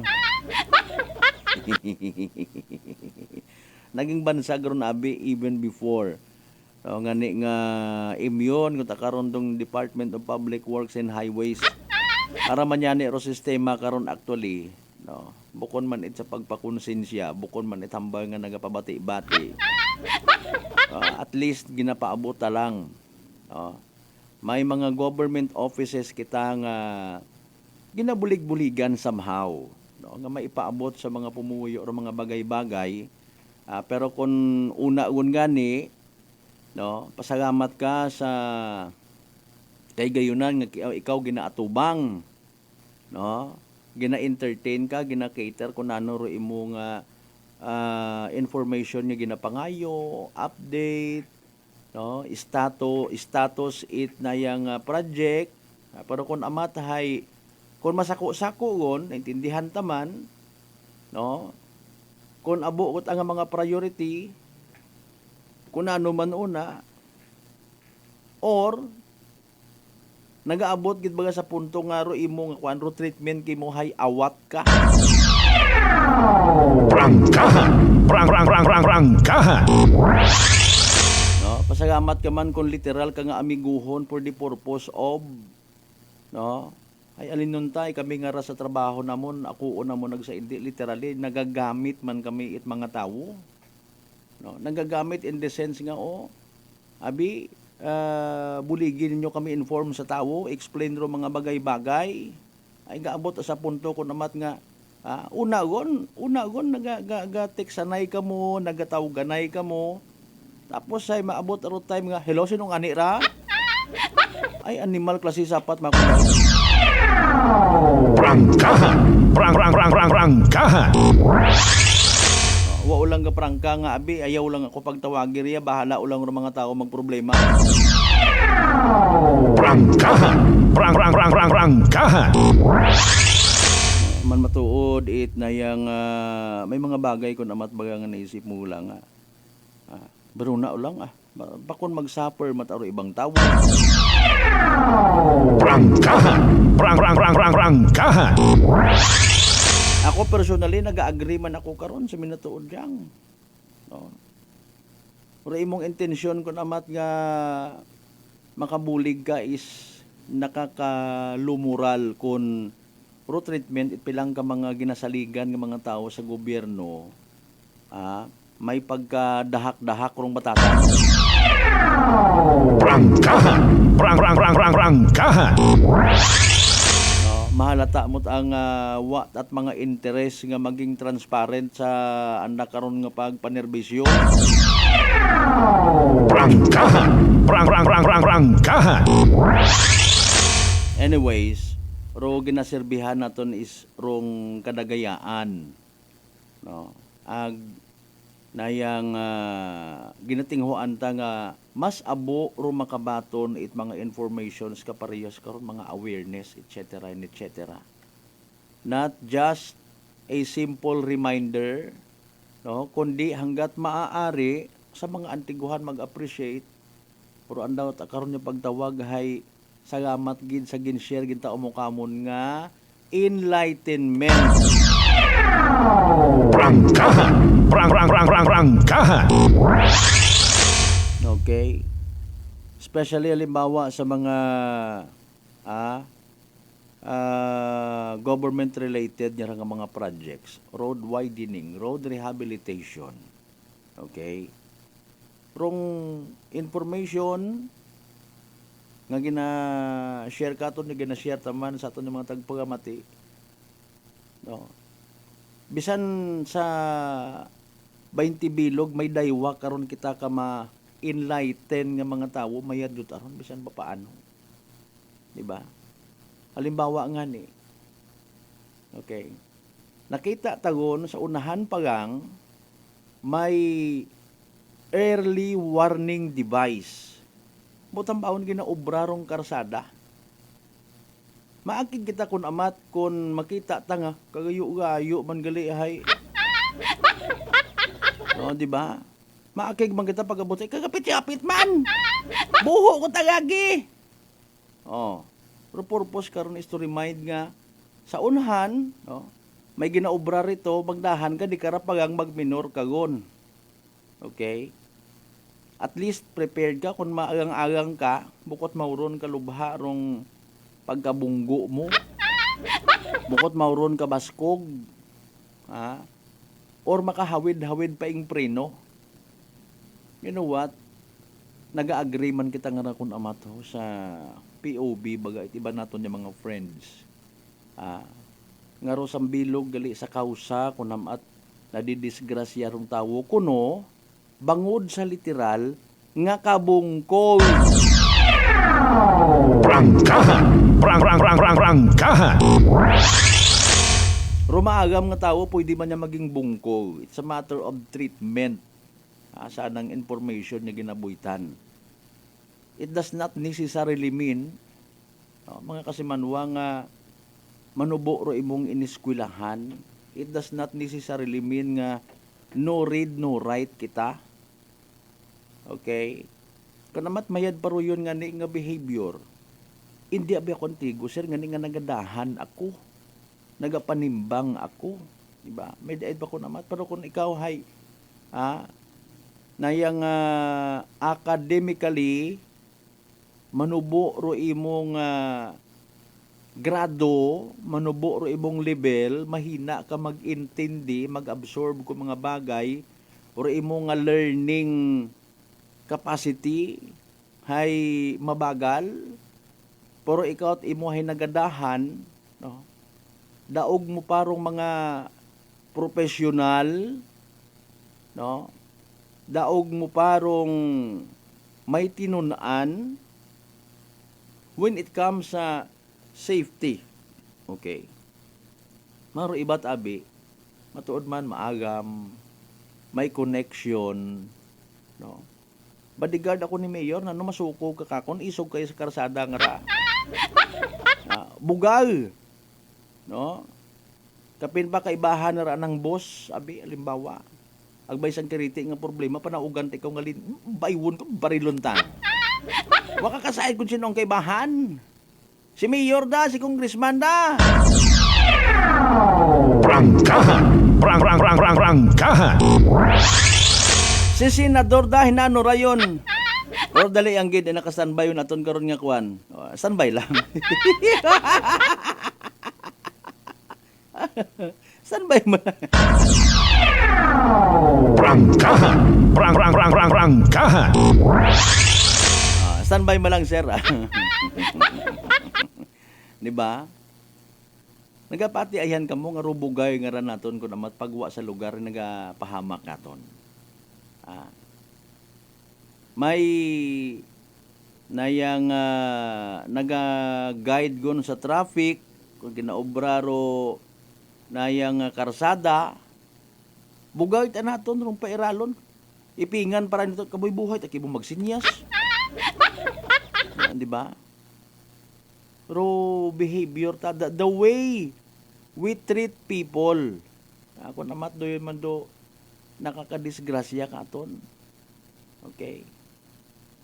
Naging bansag ron abi even before. So, ngani nga imyon kung takaron tong Department of Public Works and Highways. Para man yan ro sistema karon actually, no. Bukon man it sa pagpakonsensya, bukon man it hambal nga nagapabati-bati. At least ginapaabot ta lang. may mga government offices kita nga ginabulig-buligan somehow, no, nga maipaabot sa mga pumuyo o mga bagay-bagay. Pero kung una-un gani, no, pasalamat ka sa kay gayunan nga ikaw ginaatubang, no, gina-entertain ka, gina-cater kung ano ro imo nga information nga ginapangayo, update, no, status it na yang project. Pero kung amatahay, kung masako-sako gon, naintindihan taman, no, kung abuot ang mga priority, kung ano man una, or nagaabot gid baga sa punto nga ro imo nga kuan ro treatment kay mo hay awat ka. Prangkahan! Prangkahan! No, pasalamat ka man kung literal ka nga amiguhon for the purpose of, no, ay alin nun tay kami nga ra sa trabaho namon, ako una mo nagsaindi literally nagagamit man kami it mga tawo, no, nagagamit in the sense nga abi buligin niyo kami inform sa tawo, explain ro mga bagay-bagay, ay gaabot sa punto ko namat nga una gon nagateksanay ka mo, nagatawganay ka mo, tapos ay maabot aro time nga hello sinong ani ra, ay animal klase sapat makunay. Prangkahan! Prangkahan! Wa ulang ka prangka nga abi, ayaw lang ako pagtawagi riya, bahala ulang ng mga tao magproblema. Prangkahan! Prangkahan! Man matuod it na yang may mga bagay ko namat baga nga naisip mo lang baro na ulang bakon mag-suffer mataro ibang tao. Prangkahan! Prangkahan! Ako personally nag-agree man ako karon sa minatuod yang, no. Pero imong intensyon ko namat nga makabulig ka is nakakalumural kun pro treatment ipilang ka mga ginasaligan ng mga tao sa gobyerno, may pagkadahak-dahak rong batasan. Prangkahan! Prangkahan! Mahalata mo't ang wat at mga interes nga maging transparent sa anda karon nga pagpanerbisyo. Prangkahan! Prangkahan! Anyways, ro ginaserbihan naton is rong kadagayaan, no, ag nayang ginatinghuan ta nga mas abo ro makabaton it mga informations kaparehas karon mga awareness etc. Not just a simple reminder, no, kundi hanggat maaari sa mga antiguhan mag-appreciate, pero andaw ta karon yung pagtawag hay salamat gid sa gin-share gid ta umukamon nga enlightenment. Prangkahan! Prangkahan! Okay? Especially halimbawa sa mga government-related nga mga projects, road widening, road rehabilitation. Okay? Rong information nga gina-share ka aton, gina-share taman sa aton mga tagpagamati. No. Bisan sa 20 bilog may daywa karon kita ka ma-enlighten nga mga tawo mayadjud aron bisan pa paano. Di ba? Halimbawa nga ni. Okay. Nakita tagon sa unahan pagang may early warning device. Butang baon ginaobra rong karsada. Maakig kita kun amat kun makita tanga kagayo-gayo man gali hay. No, di ba? Maakig man kita pagabot kagapit-yapit man. Buho ko tagagi. Pero purpose karon is to remind nga sa unahan, no, may ginaobra rito, magdahan ka di karapagang magminor kagon. Okay? At least prepared ka kung maagang-agang ka, bukod mauron ka lubha rong pagkabunggo mo. Bukod mauron ka baskog. Or makahawid-hawid pa ing preno. You know what? naga-agree man kita nga kun amato sa POB baga iti iba naton yung mga friends. Nga ro sambilog gali sa kausa kunam at nadidisgrasya rong tawo kuno bangod sa literal nga kabungkol. Prangkahan! Prangkahan! Rumaagam nga tao, pwede man niya maging bungkol. It's a matter of treatment. Saan ang information niya ginabuitan. It does not necessarily mean, mga kasimanwa nga manubo ro imong iniskwilahan. It does not necessarily mean nga no read, no write kita. Okay? Kanamat mayad paro yun nga ni nga behavior. Hindi abi ako antigo, sir, nga ni nga nagadahan ako. Nagapanimbang ako. Diba? May daed pa ko naman. Pero kung ikaw hay, nayang academically, manubo ro imong grado, manubo ro imong level, mahina ka mag-intindi, mag-absorb ko mga bagay, ro imong learning capacity, hay mabagal, pero ikaw at imo hay nagadahan, no? Daog mo parong mga profesional, no? Daog mo parong may tinunaan when it comes sa safety. Okay. Maro iba't abi, matuod man maagam, may connection, no? Bodyguard ako ni Mayor na masuko ka kakon isog kayo sa karsada nga ra. Bugal. No? Kapin pa kaibahan na ra ng boss, abi alimbawa. Agbay sang kiriti nga problema panaugan ti ikaw ngalin baywon ko bariluntan. Wa ka kasayad kun sino ang kaibahan. Si Mayor da, si Congressman da. Prangkahan! Prangkahan! Si Senador da hinano rayon. Pero dali ang gid naka-standby yun aton karon nga kuan. Standby lang. Standby mo. Prangkahan! Prangkahan! Standby mo lang, sir. Di ba? Nagapati ayan ka mo nga rubugay nga ran naton kun amat pagwa sa lugar nagapahamak naton. May nayang naga-guide gon sa traffic kung ginaobraro nayang karsada bugay ta naton rong pairalon ipingan para nito kaboy buhay ta kimo magsinyas. Di ba? Pero behavior ta the way we treat people. Ako namat do man do nakakadisgrasya katon. Okay.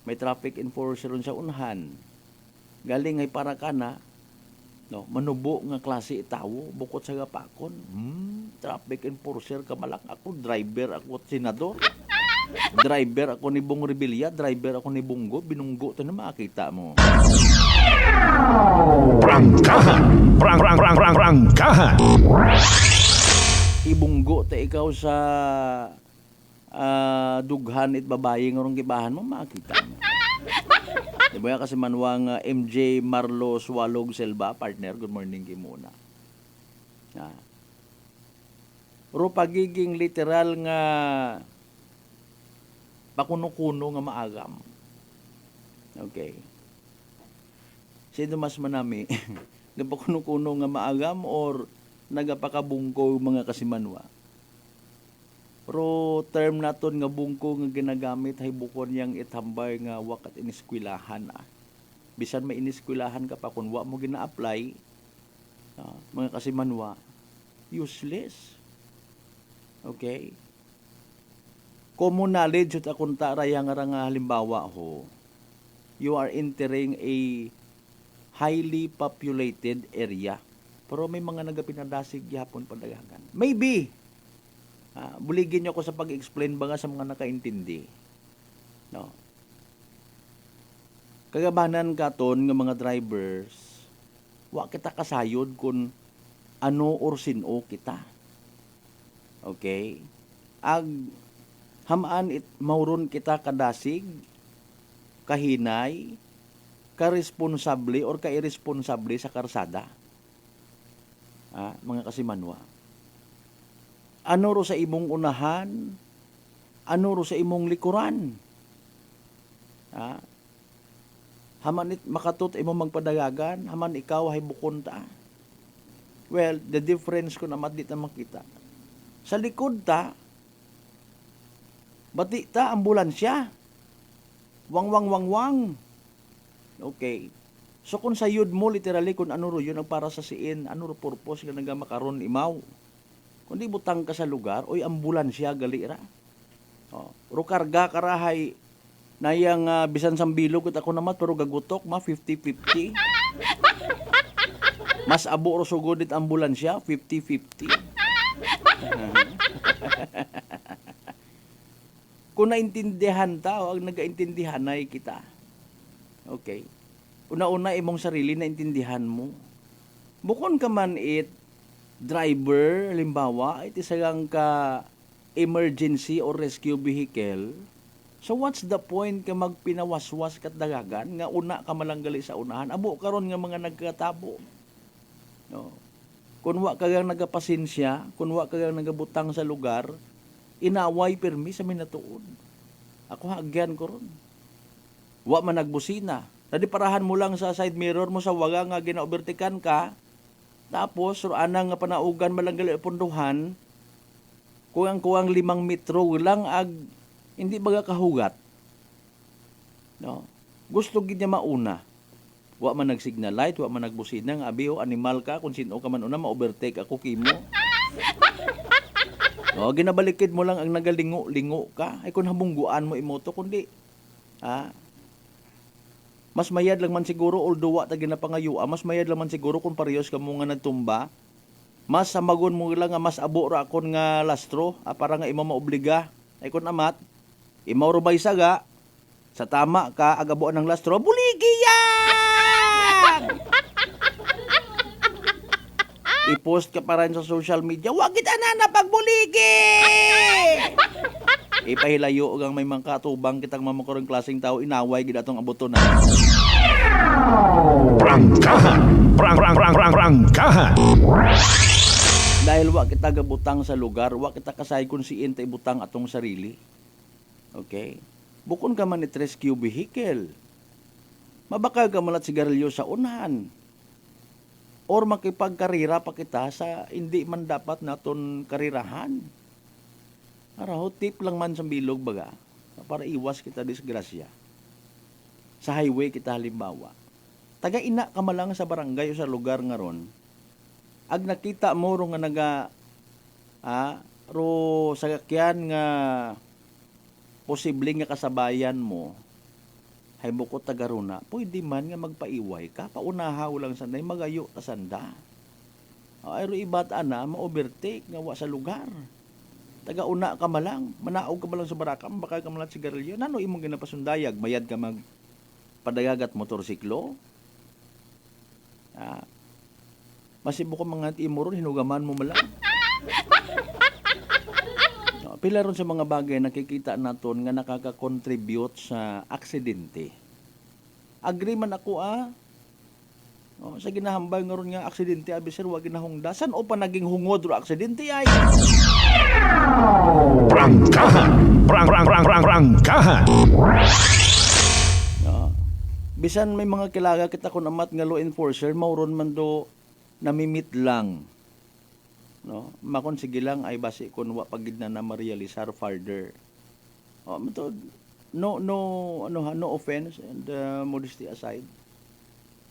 May traffic enforcer ron sa unhan. Galing ay para kana, no, manubo nga klase tawo bukod sa gapakon. Traffic enforcer ka malak ako, driver ako at senador. Driver ako ni Bong Revilla, driver ako ni Bunggo, binunggo to na makita mo. Prangkahan! Prangkahan! Ibunggo ta ikaw sa dughan it babae nga rong gibahan mo makita mo. Diba kasi manwang MJ Marlo Swalog Selva partner, good morning kimuna. Pero pagiging literal nga pakuno-kuno nga maagam. Okay. Sino mas manami? Napakuno-kuno nga maagam or nagapakabungko mga kasimanwa. Pero term naton nga bungko nga ginagamit hay bukon yang itambay nga wakat iniskwilahan. Bisan may iniskwilahan ka pa kung wa mo gina-apply, mga kasimanwa, useless. Okay? Common knowledge at akong tarayang nga halimbawa ho, you are entering a highly populated area. Pero may mga nagapinadasig yapon padaghagan. Maybe, buligin niyo ako sa pag-explain ba nga sa mga nakaintindi. No? Kagabanan katon ng mga drivers, wa kita kasayod kung ano or sino kita. Okay? Ag hamaan it mauron kita kadasig, kahinay, karesponsable or kairesponsable sa karsada. Mga kasimanwa. Ano ro sa imong unahan? Ano ro sa imong likuran? Haman makatut imong magpadagagan, haman ikaw ay bukon ta. Well, the difference ko naman di ta makita. Sa likod ta, bati ta ambulansya. Wang. Okay. So kung sayod mo literally kung ano ro yun ang para sa siin, ano ro purpose nga nagamakaron imaw. Kung di butang ka sa lugar, oy ambulansya gali ra. Ro karga karahay nayang bisan sambilog ket ako namat pero gagutok 50-50. Mas abo ro sugod it ambulansya 50-50. Kung naintindihan ta o nagaintindihan ay kita. Okay. Una-una imong sarili na intindihan mo. Bukon ka man driver, limbawa, iti sagang ka emergency or rescue vehicle. So what's the point ka magpinawaswas kat dagagan nga una ka malanggali sa unahan? Abo karon nga mga nagkatabo. No. Kung wa ka gang nagapasensya, kung wa ka gang nagabutang sa lugar, inaway permi sa minatuod. Ako hagyan ko ron. Wa man nagbusina. Tadi parahan mo lang sa side mirror mo sa waga nga ginaobertikan ka. Tapos anang nga panaugan malanggali punduhan. Kuwang 5 metro lang hindi baga kahugat. No. Gusto gid niya mauna. Wa man nagsignal light, wa man nagbusina nga abi animal ka kung sino ka man una ma-overtake ako kimo. Ginabalikid mo lang ang nagalingo-lingo ka. Ay kung habungguan mo imoto kundi mas mayad lang man siguro although wa ta ginapangayua, mas mayad lang man siguro kung parehas ka mo nga nagtumba. Mas samagon mo lang nga mas abo ra akon nga lastro para nga imo maobliga. Ay kun amat imaw ro bay saga sa tama ka agabuan ng lastro buligi yan. I-post ka pa rin sa social media, wag kita na pagbuligi. Ipahilayo gang may mga katubang kitang mamakurong klaseng tao inaway gid atong abuton na. Prangkahan. Dahil wa kita gabutang sa lugar, wa kita kasay kung siin ta ibutang atong sarili. Okay? Bukon ka man ni rescue vehicle. Mabakal ka malat sigarilyo sa unahan. Or makipagkarira pa kita sa hindi man dapat naton karirahan. Araw, tip lang man sa bilog baga para iwas kita disgrasya. Sa highway kita halimbawa. Taga-ina ka malang sa barangay o sa lugar nga ron. Ag nakita mo ro nga ro sagakyan nga posibleng nga kasabayan mo. Hay bukod tagaruna, pwede man nga magpaiway ka, paunahaw lang sanday magayo ta sanda. Ay ro ibat ana ma-overtake nga wa sa lugar. Taga-una ka malang, manaog ka malang sa barakam, baka ka malang sigarilyo. Nano imong ginapasundayag, mayad ka magpadayagat motorsiklo? Masibo ko mga timuron, hinugaman mo malang. Pila ron sa mga bagay nakikita naton nga nakaka-contribute sa aksidente. Agree man ako sa ginahambay nga ron nga aksidente abi sir wa ginahungda. San o pa naging hungod ro aksidente ay? Prangkahan. Bisan may mga kilaga kita kun amat nga law enforcer mauron man do namimit lang. No, makon sige lang ay basi kun wa pagid na ma-realisar further. No offense and modesty aside.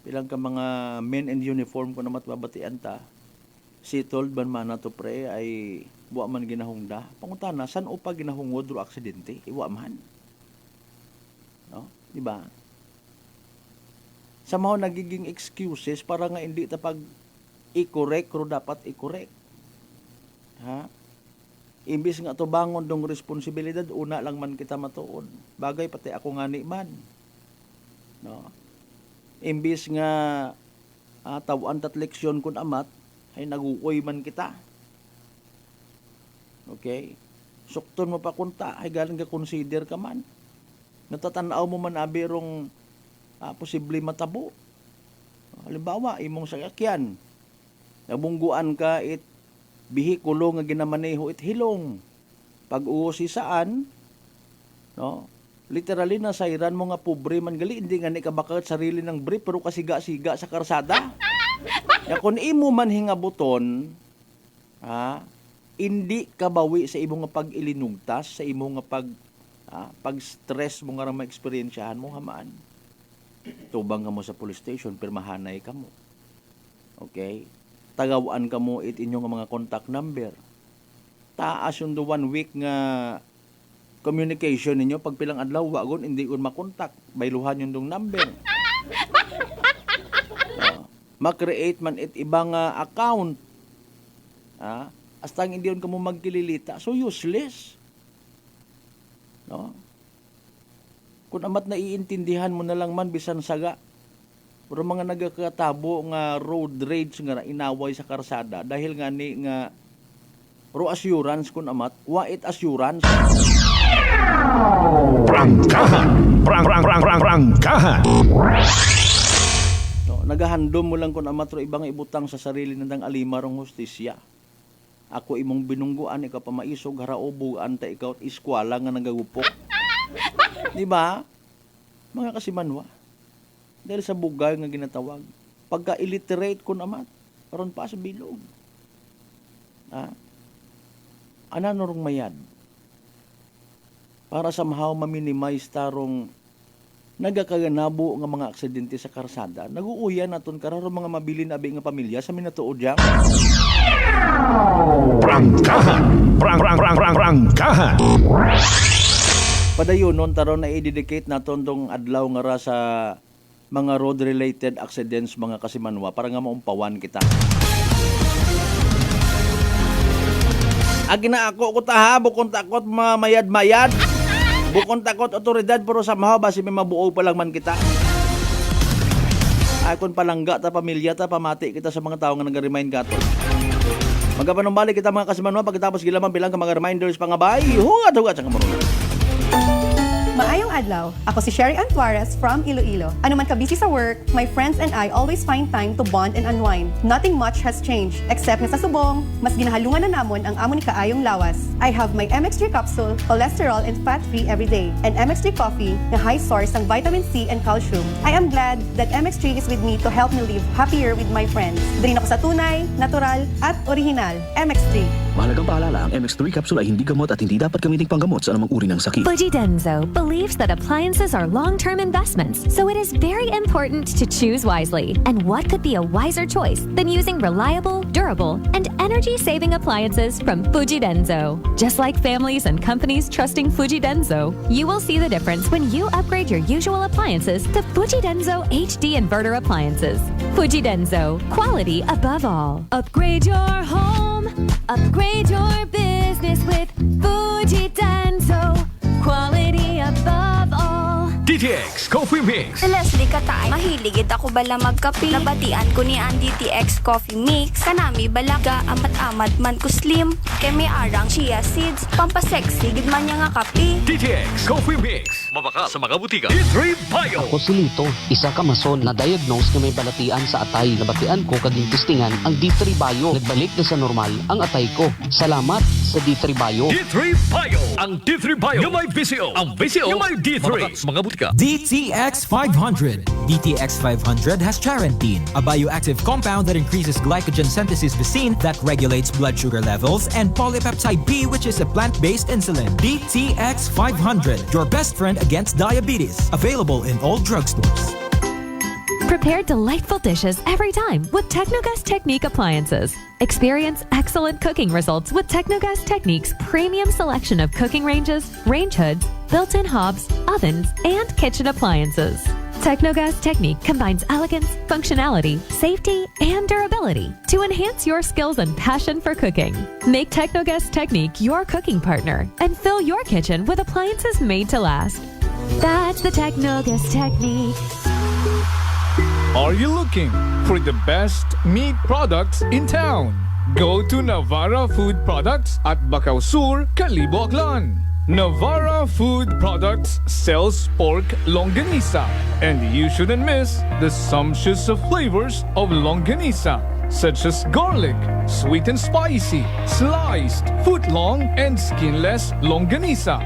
Bilang ka mga men in uniform ko namat babatian ta. Si told ban mana to pre ay wa man ginahungda. Pangutana san o pa ginahungod ro aksidente? Iwa man. No, di ba? Sa mga nagiging excuses para nga hindi ta pag i-correct ro dapat i-correct. Imbis nga to bangon dong responsibilidad, una lang man kita matuon. Bagay pati ako nga ni man. No. Imbis nga tawan tat leksyon kun amat, ay naguoy man kita. Okay? Sukton mo pa kunta, ay galing ka consider ka man. natatanaw mo man abi rong posible matabo. Halimbawa, imong sakyan, nabungguan ka it bihikulo nga ginamaneho it hilong. Pag uosi saan, no? Literally nasairan mo nga pobre man gali, hindi nga ni kabakat sarili ng brief pero kasiga-siga sa karsada. Ya kun imo man hingabuton, hindi kabawi sa imo nga pag-ilinugtas, sa imo nga pag-stress mo nga ra ma-experiensyahan mo hamaan. Tubang ka mo sa police station, pirmahanay ka mo. Okay? Tagawaan ka mo it inyong mga contact number. Taas yung 1 week nga communication ninyo, pag pilang adlaw, wagon, hindi ko makontak. Bayluhan yung dong number. Ma-create man it ibang account. Hasta hindi yun ka mo magkililita. So, useless. No? Kung amat na iintindihan mo na lang man, bisan saga. Pero mga nagkakatabo nga road rage nga inaway sa karsada, dahil nga ni nga pro assurance kun amat, wait assurance. Prangkahan! Prangkahan! No, nagahandom mo lang kun amat ro ibang ibutang sa sarili nandang alimarong hustisya. Ako imong binungguan, ikaw pa maisog, haraobo, anta ikaw at iskwala nga nagagupok. Di ba? Mga kasimanwa. Dahil sa bugay nga ginatawag. Pagka-illiterate kun amat, karon pa sa bilog. Ano rong mayad? Para somehow ma-minimize tarong nagakaganabo nga mga aksidente sa karsada. Naguuyan naton kararo mga mabilin abi nga pamilya sa minatuod jang. Prangkahan! Prangkahan! Padayon nun taron na i-dedicate naton tong adlaw nga ra sa mga road-related accidents mga kasimanwa para nga maumpawan kita. Agi na ako taha, bukon takot mayad-mayad. Bukon takot otoridad, pero somehow basi may mabuo pa lang man kita. Ay kung palangga ta pamilya ta, pamati kita sa mga tao nga nag-remind kato. Magapanumbalik kita mga kasimanwa, pagkatapos gilaman bilang ka mga reminders pangabay, hugat-hugat sa kamarungan. Maayong adlaw, ako si Sherry Antuarez from Iloilo. Ano man ka busy sa work, my friends and I always find time to bond and unwind. Nothing much has changed, except na sa subong, mas ginahalungan na namon ang amon ni kaayong lawas. I have my MX3 capsule, cholesterol and fat-free every day, and MX3 coffee na high source ng vitamin C and calcium. I am glad that MX3 is with me to help me live happier with my friends. Diri ako sa tunay, natural, at original. MX3. Mahalagang paalala, ang MX3 capsule ay hindi gamot at hindi dapat gamiting panggamot sa anumang uri ng sakit. Fuji Denso believes that appliances are long-term investments, so it is very important to choose wisely. And what could be a wiser choice than using reliable, durable, and energy-saving appliances from Fuji Denso? Just like families and companies trusting Fuji Denso, you will see the difference when you upgrade your usual appliances to Fuji Denso HD inverter appliances. Fuji Denso, quality above all. Upgrade your home, upgrade your business with Fuji Denso, quality above all. DTX Coffee Mix. Leslie Katay, mahiligid ako bala magkape. Nabatian ko ni ang DTX Coffee Mix. Kanami balaga, amat-amat man ko slim. Kay may arang chia seeds, pampasexy, gid man niya nga kape. DTX Coffee Mix. Mabaka sa mga butika. D3 Bio. Ako si Lito, isa ka mason na diagnose na may balatian sa atay. Nabatian ko kaging testingan ang D3 Bio. Nagbalik na sa normal ang atay ko. Salamat sa D3 Bio. D3 Bio. Ang D3 Bio yung may VCO. Ang VCO yung may D3. Mabaka sa mga butika. DTX 500. DTX 500 has charantine, a bioactive compound that increases glycogen synthesis vacine that regulates blood sugar levels, and polypeptide B, which is a plant-based insulin. DTX 500, your best friend against diabetes. Available in all drugstores. Prepare delightful dishes every time with Technogas Technique appliances. Experience excellent cooking results with Technogas Technique's premium selection of cooking ranges, range hoods, built-in hobs, ovens, and kitchen appliances. Technogas Technique combines elegance, functionality, safety, and durability to enhance your skills and passion for cooking. Make Technogas Technique your cooking partner and fill your kitchen with appliances made to last. That's the Technogas Technique. Are you looking for the best meat products in town? Go to Navarra Food Products at Bacau Sur, Calibo, Aklan. Navara Food Products sells pork longanisa, and you shouldn't miss the sumptuous flavors of longanisa, such as garlic, sweet and spicy, sliced, foot-long, and skinless longanisa.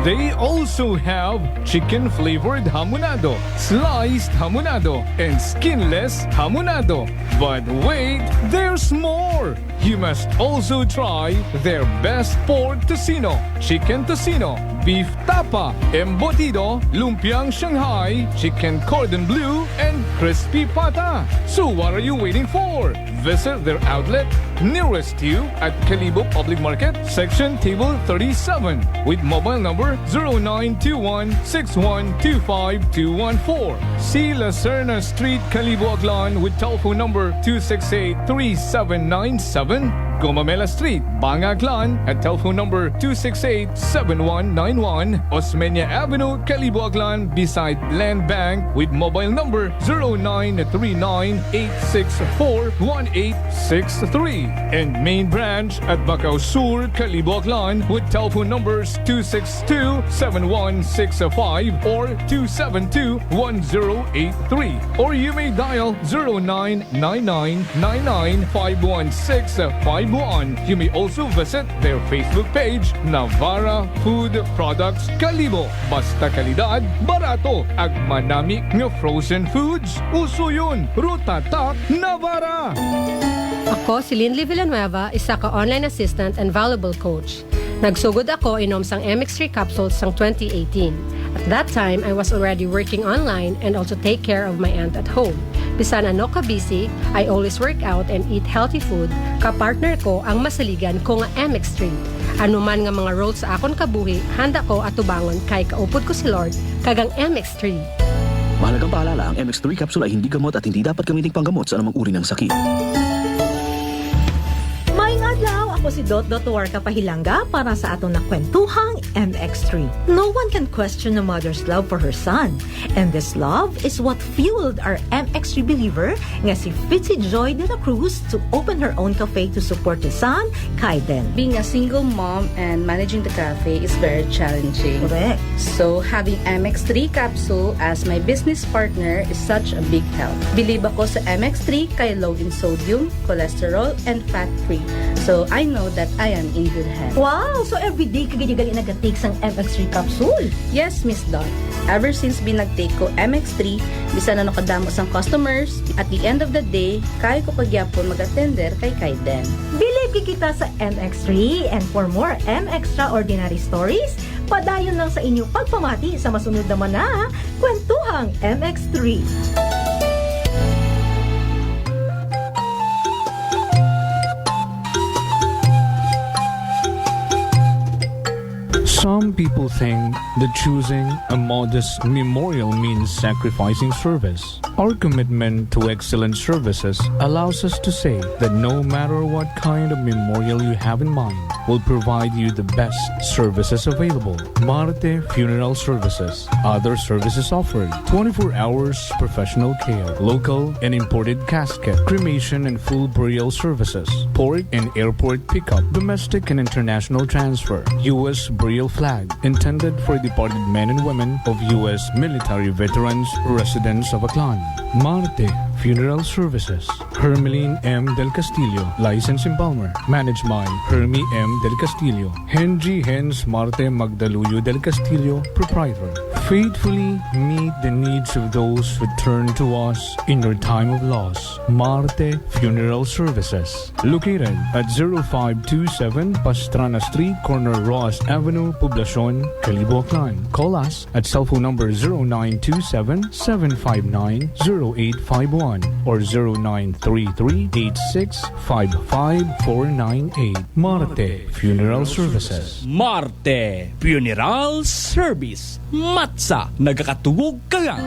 They also have chicken-flavored hamonado, sliced hamonado, and skinless hamonado. But wait, there's more! You must also try their best pork tocino, chicken tocino, beef tapa, embutido, lumpiang Shanghai, chicken cordon bleu, and crispy pata. So what are you waiting for? Visit their outlet nearest you at Calibo Public Market, section table 37, with mobile number 0921-6125-214. See La Serna Street, Calibo, Aklan, with telephone number 268-3797. Gomamela Street, Bangaklan, at telephone number 268-7191. Osmeña Avenue, Calibo, Aklan, beside Land Bank, with mobile number 0939-864-1863. And main branch at Bacau Sur, Calibo, Aklan, with telephone numbers 262-7165 or 272-1083. Or you may dial 0999-99-51651. You may also visit their Facebook page, Navara Food Products Calibo. Basta kalidad, barato, ag manami nga frozen foods. Uso yun, Ruta Tak Navara. Ako si Linley Villanueva, isa ka online assistant and valuable coach. Nagsugod ako inom sang MX3 capsules sang 2018. At that time, I was already working online and also take care of my aunt at home. Bisan ano ka busy, I always work out and eat healthy food. Kapartner ko ang masaligan ko nga MX3. Ano man nga mga roles sa akon kabuhi, handa ko atubangon kay kaupod ko si Lord kagang MX3. Mahalagang paalala, ang MX3 capsule ay hindi gamot at hindi dapat gamitin panggamot sa anumang uri ng sakit. Maayong adlaw, ako si Dot Warka Pahilanga para sa atong nakwentuhang MX3. No one can question a mother's love for her son. And this love is what fueled our MX3 believer nga si Fitzy Joy de la Cruz to open her own cafe to support his son, Kaiden. Being a single mom and managing the cafe is very challenging. Correct. So having MX3 capsule as my business partner is such a big help. Believe ako sa MX3 kay low in sodium, cholesterol, and fat-free. So I know that I am in good hands. Wow! So everyday kagali-gali nag-take sang MX3 capsule? Yes, Miss Dot. Ever since binag-take ko MX3, bisan na nakadamo sang customers, at the end of the day, kaya ko pagyapon mag-attender kay Kaiden. Believe kita sa MX3, and for more MXtraordinary stories, padayon lang sa inyong pagpamati sa masunod naman na Kwentuhang MX3. Some people think that choosing a modest memorial means sacrificing service. Our commitment to excellent services allows us to say that no matter what kind of memorial you have in mind, we'll provide you the best services available. Marte Funeral Services. Other services offered: 24 hours professional care, local and imported casket, cremation and full burial services, port and airport pickup, domestic and international transfer, U.S. burial flag, intended for departed men and women of U.S. military veterans residents of Aklan. Marte Funeral Services. Hermeline M. Del Castillo, license in Palmer. Managed by Hermie M. Del Castillo. Henry Hens Marte Magdaluyo Del Castillo, proprietor. Faithfully meet the needs of those who turn to us in your time of loss. Marte Funeral Services. Located at 0527 Pastrana Street, corner Ross Avenue, Poblacion, Calibo, Aklan. Call us at cell phone number 0927-759-0851 or 0933-8655-498. Marte Funeral Services. Marte Funeral Service. Matsa, nagakatuwog ka nga.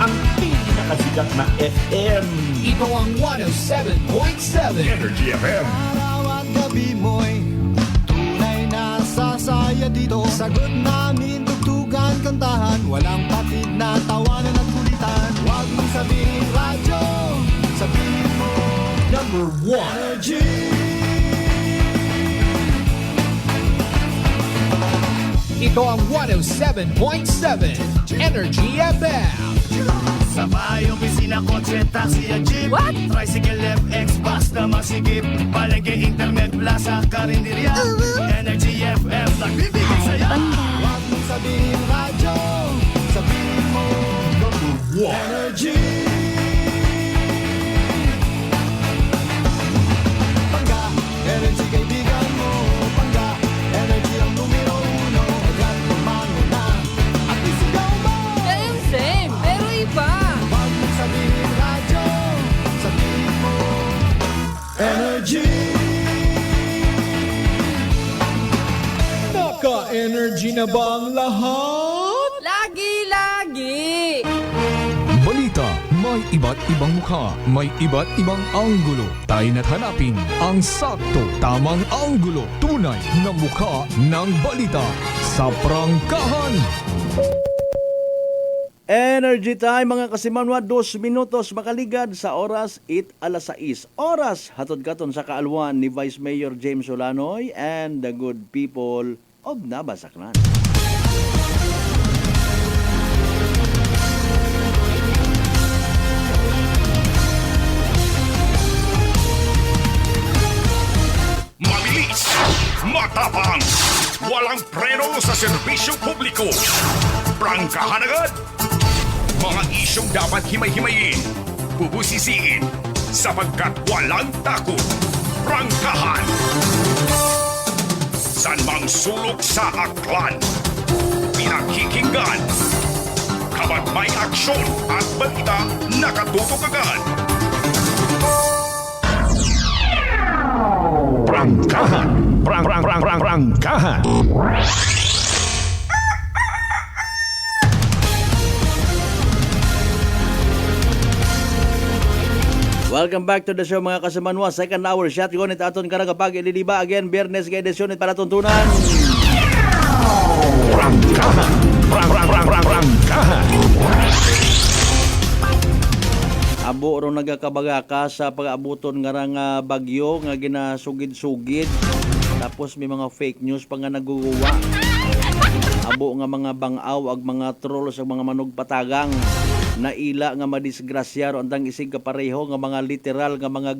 Ang pinakasikat na FM Ito ang 107.7 Energy FM. Araw at gabi mo'y tunay na sasaya dito. Sagot namin, tugtugan, kantahan, walang patid na tawanan at kulitan. Huwag mong sabihin radyo, sabihin mo number 1 Energy. Ito ang 107.7 Energy FM. Sa bahay, opisina, kotse, taxi at jeep. What? Tricycle, FX, bus na masigip. Palengke, internet, plaza, karinderya. Energy FM, nagbibigay saya. Huwag mong sabihin radyo, sabihin mo number 1 Energy. Pangga, energy kaibigan mo. Pangga, energy ang numero 1. Agad lumango na at isigaw mo. Same, pero iba. Huwag mong sabihin radyo, sabihin mo energy. Naka-energy na ba ang lahat? Lagi-lagi. Balita, may iba't ibang mukha, may iba't ibang anggulo. Tayo na't hanapin ang sakto, tamang anggulo. Tunay na mukha ng balita sa prangkahan. Energy time mga kasimanwa, 2 minutos makaligad sa oras 8:06. Oras hatod katon sa kaalwan ni Vice Mayor James Solanoy and the good people of Nabasaklan. Mabilis, matapang, walang preno sa serbisyo publiko. Prangkahan agad. Mga isyong dapat himay-himayin, bubusisiin, sapagkat walang takot. Prangkahan. San mang sulok sa aklan, pinakikinggan. Kapag may aksyon at balita, nakatutok agad. Prangkahan. Prangkahan. Welcome back to the show mga kasimanwa. Second hour shot gonit aton karagapag ililiba again Biyernes kay edisyon it para tuntunan. Prangkahan. Prangkahan. Abo ro nagakabaga ka sa pag-abuton nga nga bagyo nga ginasugid-sugid. Tapos may mga fake news pa nga naguguwa. Abo nga mga bangaw ag mga troll sa mga manugpatagang naila nga madisgrasya ro andang isig kapareho nga mga literal nga mga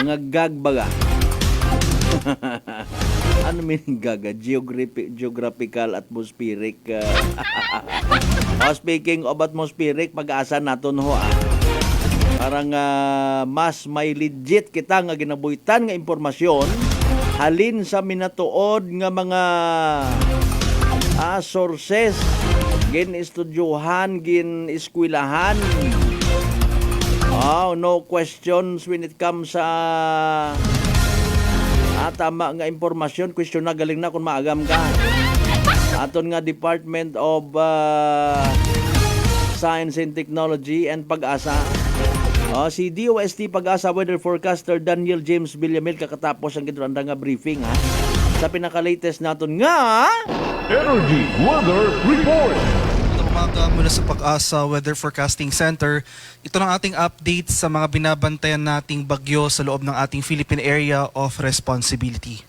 mga gagbaga. Ano meaning gaga? Geographical atmospheric. Speaking of atmospheric, pag-asa naton ho parang mas may legit kita nga ginabuhitan nga impormasyon halin sa minatuod nga mga sources gin estudyohan, gin eskwelahan. No questions when it comes sa tama nga impormasyon. Question na galing na kung maagam ka. Aton nga Department of Science and Technology and Pag-asa. Si DOST Pag-asa Weather Forecaster Daniel James Villamil kakatapos ang gidranda nga briefing sa pinaka-latest naton nga Energy Weather Report. Umaga mula sa Pag-asa Weather Forecasting Center. Ito ang ating update sa mga binabantayan nating bagyo sa loob ng ating Philippine Area of Responsibility.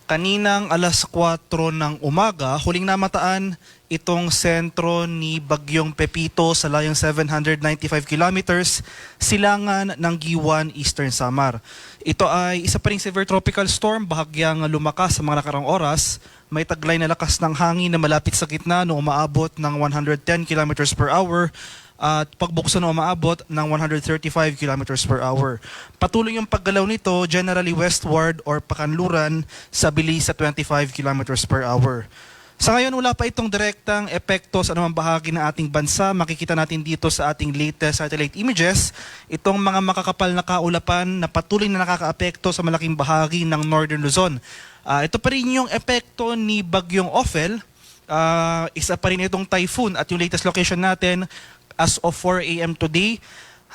Kaninang alas 4 ng umaga, huling namataan itong sentro ni Bagyong Pepito sa layong 795 kilometers silangan ng Giwan, Eastern Samar. Ito ay isa pa ring severe tropical storm, bahagyang lumakas sa mga nakarang oras. May taglay na lakas ng hangin na malapit sa gitna noong umaabot ng 110 kilometers per hour at pagbukso na umaabot ng 135 kilometers per hour. Patuloy yung paggalaw nito generally westward or pakanluran sa bilis sa 25 kilometers per hour. Sa ngayon, wala pa itong direktang epekto sa anumang bahagi ng ating bansa. Makikita natin dito sa ating latest satellite images, itong mga makakapal na kaulapan na patuloy na nakakaapekto sa malaking bahagi ng Northern Luzon. Ito pa rin yung epekto ni Bagyong Ophel Isa pa rin itong typhoon at yung latest location natin as of 4 a.m. today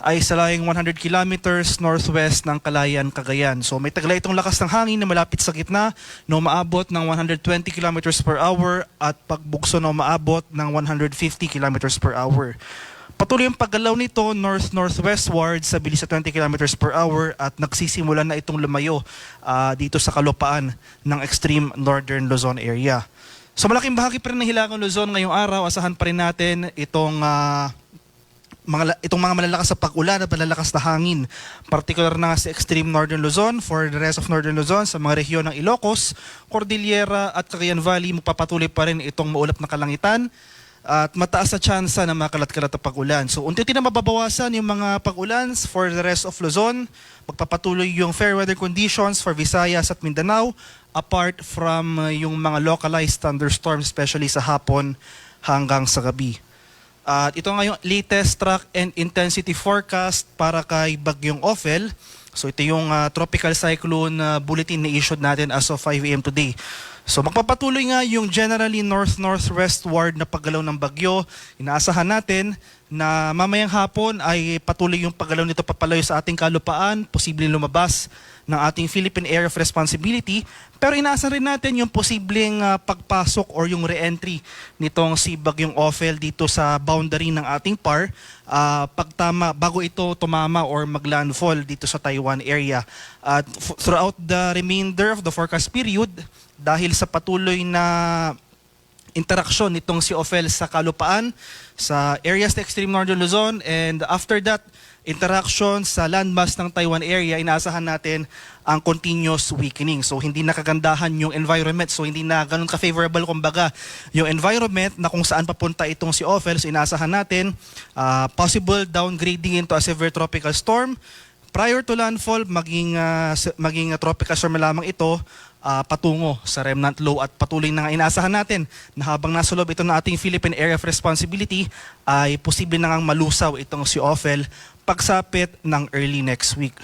ay sa layong 100 kilometers northwest ng Calayan, Cagayan. So may taglay itong lakas ng hangin na malapit sa gitna na umaabot ng 120 kilometers per hour at pagbugso na umaabot ng 150 kilometers per hour. Patuloy yung paggalaw nito north-northwestward sa bilis sa 20 kilometers per hour at nagsisimula na itong lumayo dito sa kalupaan ng extreme northern Luzon area. So malaking bahagi pa rin ng Hilagang Luzon ngayong araw, asahan pa rin natin itong mga malalakas na pag-ulan at malalakas na hangin. Particular na sa extreme northern Luzon, for the rest of northern Luzon, sa mga rehiyon ng Ilocos, Cordillera at Cagayan Valley, magpapatuloy pa rin itong maulap na kalangitan at mataas sa tsansa na makalat-kalat na pag-ulan. So unti-unti na mababawasan yung mga pag-ulan for the rest of Luzon. Magpapatuloy yung fair weather conditions for Visayas at Mindanao apart from yung mga localized thunderstorms, especially sa hapon hanggang sa gabi. At ito nga yung latest track and intensity forecast para kay Bagyong Ophel. So ito yung tropical cyclone bulletin na issued natin as of 5 a.m. today. So magpapatuloy nga yung generally north-northwestward na paggalaw ng bagyo. Inaasahan natin na mamayang hapon ay patuloy yung paggalaw nito papalayo sa ating kalupaan, posibleng lumabas ng ating Philippine Area of Responsibility. Pero inaasahan rin natin yung posibleng pagpasok or yung re-entry nitong si Bagyong Ophel dito sa boundary ng ating PAR bago ito tumama or maglandfall dito sa Taiwan area. At throughout the remainder of the forecast period, dahil sa patuloy na interaksyon nitong si Ophel sa kalupaan, sa areas ng extreme northern Luzon, and after that, interaction sa landmass ng Taiwan area, inaasahan natin ang continuous weakening. So hindi nakagandahan yung environment. So hindi na ganun ka-favorable kumbaga yung environment na kung saan papunta itong si Ophel. So inaasahan natin possible downgrading into a severe tropical storm. Prior to landfall, maging tropical storm lamang ito patungo sa remnant low at patuloy na nga inaasahan natin na habang nasa loob ito ng ating Philippine Area of Responsibility ay posible na ngang malusaw itong si Ophel pagsapit ng early next week.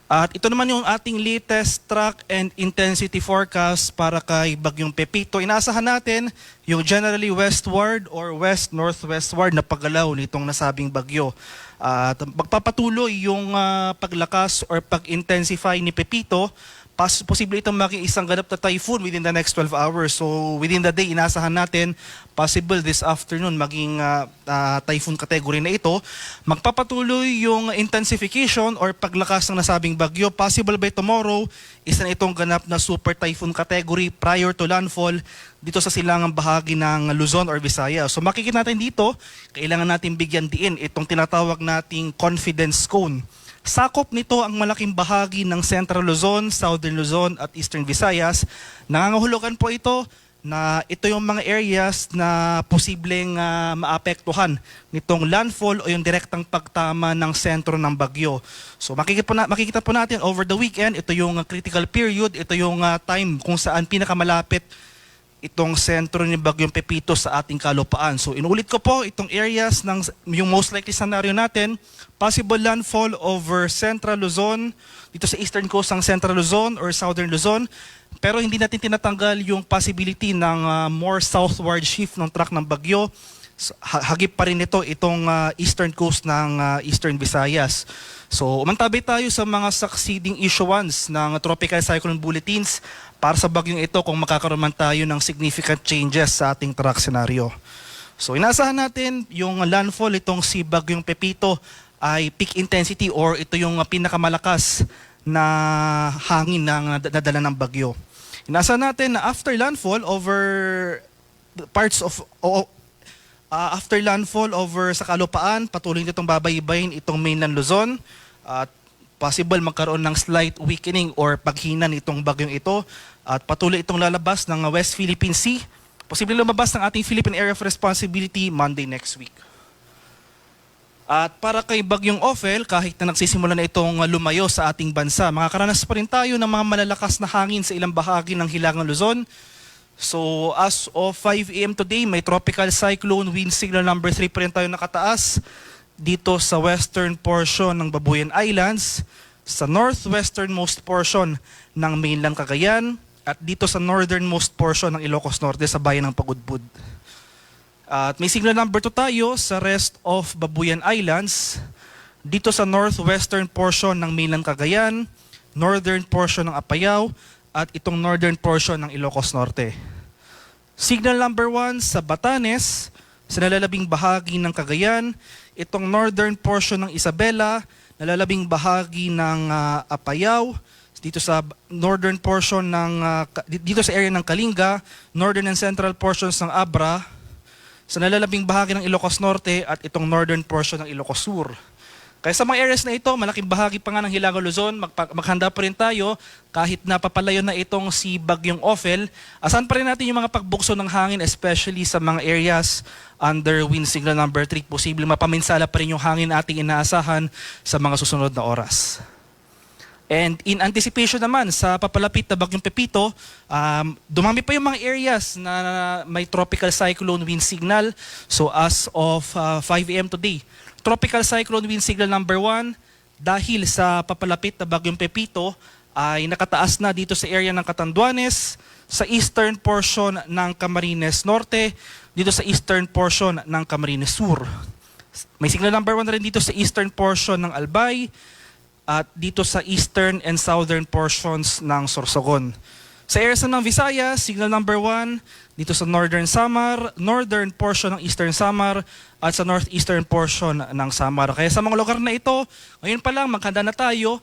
At ito naman yung ating latest track and intensity forecast para kay Bagyong Pepito. Inaasahan natin yung generally westward or west-northwestward na paggalaw nitong nasabing bagyo. At magpapatuloy yung paglakas or pag-intensify ni Pepito. Posible itong maging isang ganap na typhoon within the next 12 hours. So within the day, inaasahan natin possible this afternoon maging typhoon category na ito. Magpapatuloy yung intensification or paglakas ng nasabing bagyo. Possible by tomorrow, isa na itong ganap na super typhoon category prior to landfall dito sa silangang bahagi ng Luzon or Visayas. So makikita natin dito, kailangan natin bigyan diin itong tinatawag nating confidence cone. Sakop nito ang malaking bahagi ng Central Luzon, Southern Luzon at Eastern Visayas. Nangangahulugan po ito na ito yung mga areas na posibleng maapektuhan nitong landfall o yung direktang pagtama ng sentro ng bagyo. So makikita po natin over the weekend, ito yung critical period, ito yung time kung saan pinakamalapit itong sentro ni Bagyong Pepito sa ating kalupaan. So inuulit ko po itong areas ng yung most likely scenario natin, possible landfall over Central Luzon, dito sa eastern coast ng Central Luzon or Southern Luzon, pero hindi natin tinatanggal yung possibility ng more southward shift ng track ng bagyo. Hagip pa rin ito itong eastern coast ng Eastern Visayas. So umantabay tayo sa mga succeeding issuance ng tropical cyclone bulletins para sa bagyong ito kung makakaroon man tayo ng significant changes sa ating track scenario. So inaasahan natin yung landfall itong si Bagyong Pepito ay peak intensity or ito yung pinakamalakas na hangin na nadala ng bagyo. Inaasahan natin na after landfall over parts of after landfall over sa kalupaan, patuloy nitong babaybayin itong mainland Luzon at possible magkaroon ng slight weakening or paghina nitong bagyong ito at patuloy itong lalabas ng West Philippine Sea. Posible lumabas ng ating Philippine Area of Responsibility Monday next week. At para kay Bagyong Ophel, kahit na nagsisimula na itong lumayo sa ating bansa, makakaranas pa rin tayo ng mga malalakas na hangin sa ilang bahagi ng Hilagang Luzon. So as of 5 a.m. today, may tropical cyclone wind signal number 3 pa rin tayo nakataas dito sa western portion ng Babuyan Islands, sa northwesternmost portion ng mainland Cagayan, at dito sa northernmost portion ng Ilocos Norte sa bayan ng Pagudpud. At may signal number 2 tayo sa rest of Babuyan Islands, dito sa northwestern portion ng mainland Cagayan, northern portion ng Apayao, at itong northern portion ng Ilocos Norte. Signal number 1 sa Batanes, sa nalalabing bahagi ng Cagayan, itong northern portion ng Isabela, nalalabing bahagi ng Apayao, dito sa northern portion ng dito sa area ng Kalinga, northern and central portions ng Abra, sa nalalabing bahagi ng Ilocos Norte at itong northern portion ng Ilocos Sur. Kaya sa mga areas na ito, malaking bahagi pa nga ng Hilaga Luzon, maghanda pa rin tayo kahit napapalayo na itong si Bagyong Ophel. Asahan pa rin natin yung mga pagbukso ng hangin, especially sa mga areas under wind signal number 3. Posible mapaminsala pa rin yung hangin ating inaasahan sa mga susunod na oras. And in anticipation naman sa papalapit na Bagyong Pepito, dumami pa yung mga areas na may tropical cyclone wind signal. So as of 5 a.m. today, tropical cyclone wind signal number 1 dahil sa papalapit na Bagyong Pepito ay nakataas na dito sa area ng Catanduanes, sa eastern portion ng Camarines Norte, dito sa eastern portion ng Camarines Sur. May signal number 1 na rin dito sa eastern portion ng Albay at dito sa eastern and southern portions ng Sorsogon. Sa areas ng Visayas, signal number 1 dito sa northern Samar, northern portion ng eastern Samar at sa northeastern portion ng Samar. Kaya sa mga lugar na ito, ngayon pa lang maghanda na tayo,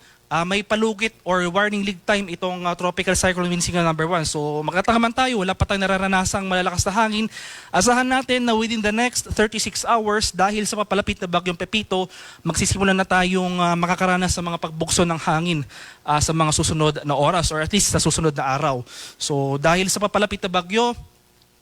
may palugit or warning lead time itong tropical cyclone wind signal number 1. So magtatakaman tayo, wala pa tayong nararanasang malalakas na hangin. Asahan natin na within the next 36 hours dahil sa papalapit na Bagyong Pepito, magsisimulan na tayong makakaranas sa mga pagbukso ng hangin sa mga susunod na oras or at least sa susunod na araw. So dahil sa papalapit na bagyo,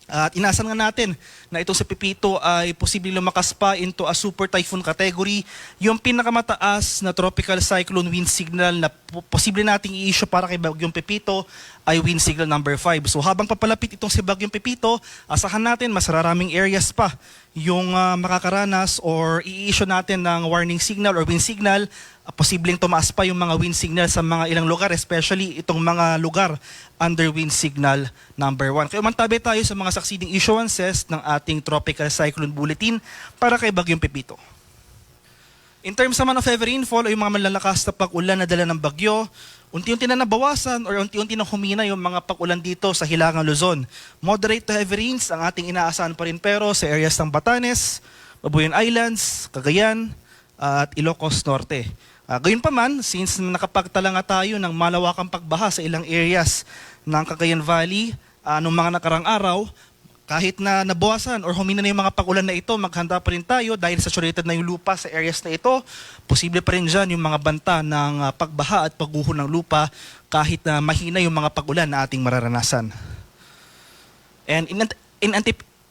at inaasahan nga natin na itong si Pepito ay posibleng lumakas pa into a super typhoon category. Yung pinakamataas na tropical cyclone wind signal na posible nating i-issue para kay Bagyong Pepito ay wind signal number 5. So habang papalapit itong si Bagyong Pepito, asahan natin mas maraming areas pa yung makakaranas or i-issue natin ng warning signal or wind signal. Posibleng tumaas pa yung mga wind signal sa mga ilang lugar, especially itong mga lugar under wind signal number 1. Kaya mantabi tayo sa mga succeeding issuances ng ating tropical cyclone bulletin para kay Bagyong Pepito. In terms naman of heavy rainfall o yung mga malalakas na pag-ulan na dala ng bagyo, unti-unti na nabawasan or unti-unti na humina yung mga pag-ulan dito sa Hilagang Luzon. Moderate to heavy rains ang ating inaasahan pa rin pero sa areas ng Batanes, Babuyan Islands, Cagayan at Ilocos Norte. Gayon pa man, since nakapagtala nga tayo ng malawakang pagbaha sa ilang areas ng Cagayan Valley noong mga nakarang araw, kahit na nabawasan or humina na yung mga pag-ulan na ito, maghanda pa rin tayo dahil saturated na yung lupa sa areas na ito. Posible pa rin dyan yung mga banta ng pagbaha at pagguho ng lupa kahit na mahina yung mga pag-ulan na ating mararanasan. And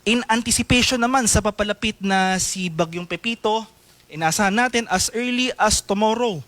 in anticipation naman sa papalapit na si Bagyong Pepito, inaasahan natin as early as tomorrow,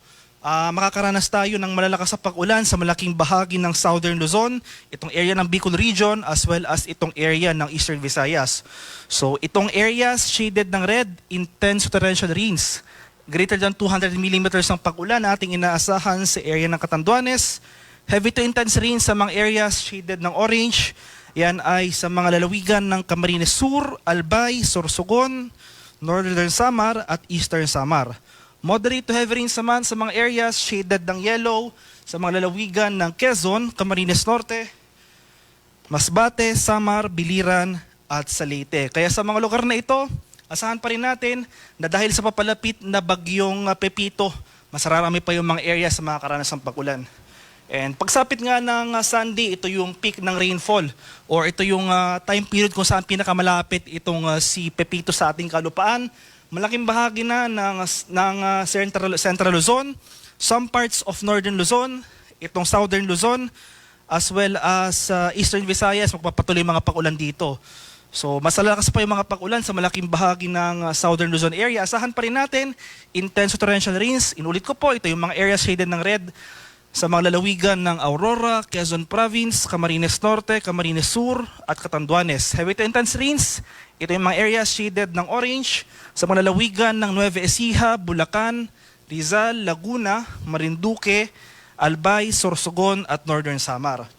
makakaranas tayo ng malalakas na pag-ulan sa malaking bahagi ng Southern Luzon, itong area ng Bicol Region as well as itong area ng Eastern Visayas. So itong areas shaded ng red, intense torrential rains. Greater than 200 mm ang pag-ulan na ating inaasahan sa area ng Catanduanes. Heavy to intense rains sa mga areas shaded ng orange. Yan ay sa mga lalawigan ng Camarines Sur, Albay, Sorsogon, Northern Samar at Eastern Samar. Moderate to heavy rains naman sa mga areas shaded ng yellow sa mga lalawigan ng Quezon, Camarines Norte, Masbate, Samar, Biliran at Salete. Kaya sa mga lugar na ito, asahan pa rin natin na dahil sa papalapit na Bagyong Pepito, mas marami pa yung mga areas sa mga karanasang pag-ulan. And pagsapit nga ng Sunday, ito yung peak ng rainfall or ito yung time period kung saan pinakamalapit itong si Pepito sa ating kalupaan. Malaking bahagi na ng Central Luzon, some parts of Northern Luzon, itong Southern Luzon, as well as Eastern Visayas, magpapatuloy mga pag-ulan dito. So mas lalakas pa yung mga pag-ulan sa malaking bahagi ng Southern Luzon area. Asahan pa rin natin, intense torrential rains. Inulit ko po, ito yung mga areas shaded ng red sa mga lalawigan ng Aurora, Quezon Province, Camarines Norte, Camarines Sur at Catanduanes. Heavy to intense rains, ito yung mga areas shaded ng orange sa mga lalawigan ng Nueva Ecija, Bulacan, Rizal, Laguna, Marinduque, Albay, Sorsogon at Northern Samar.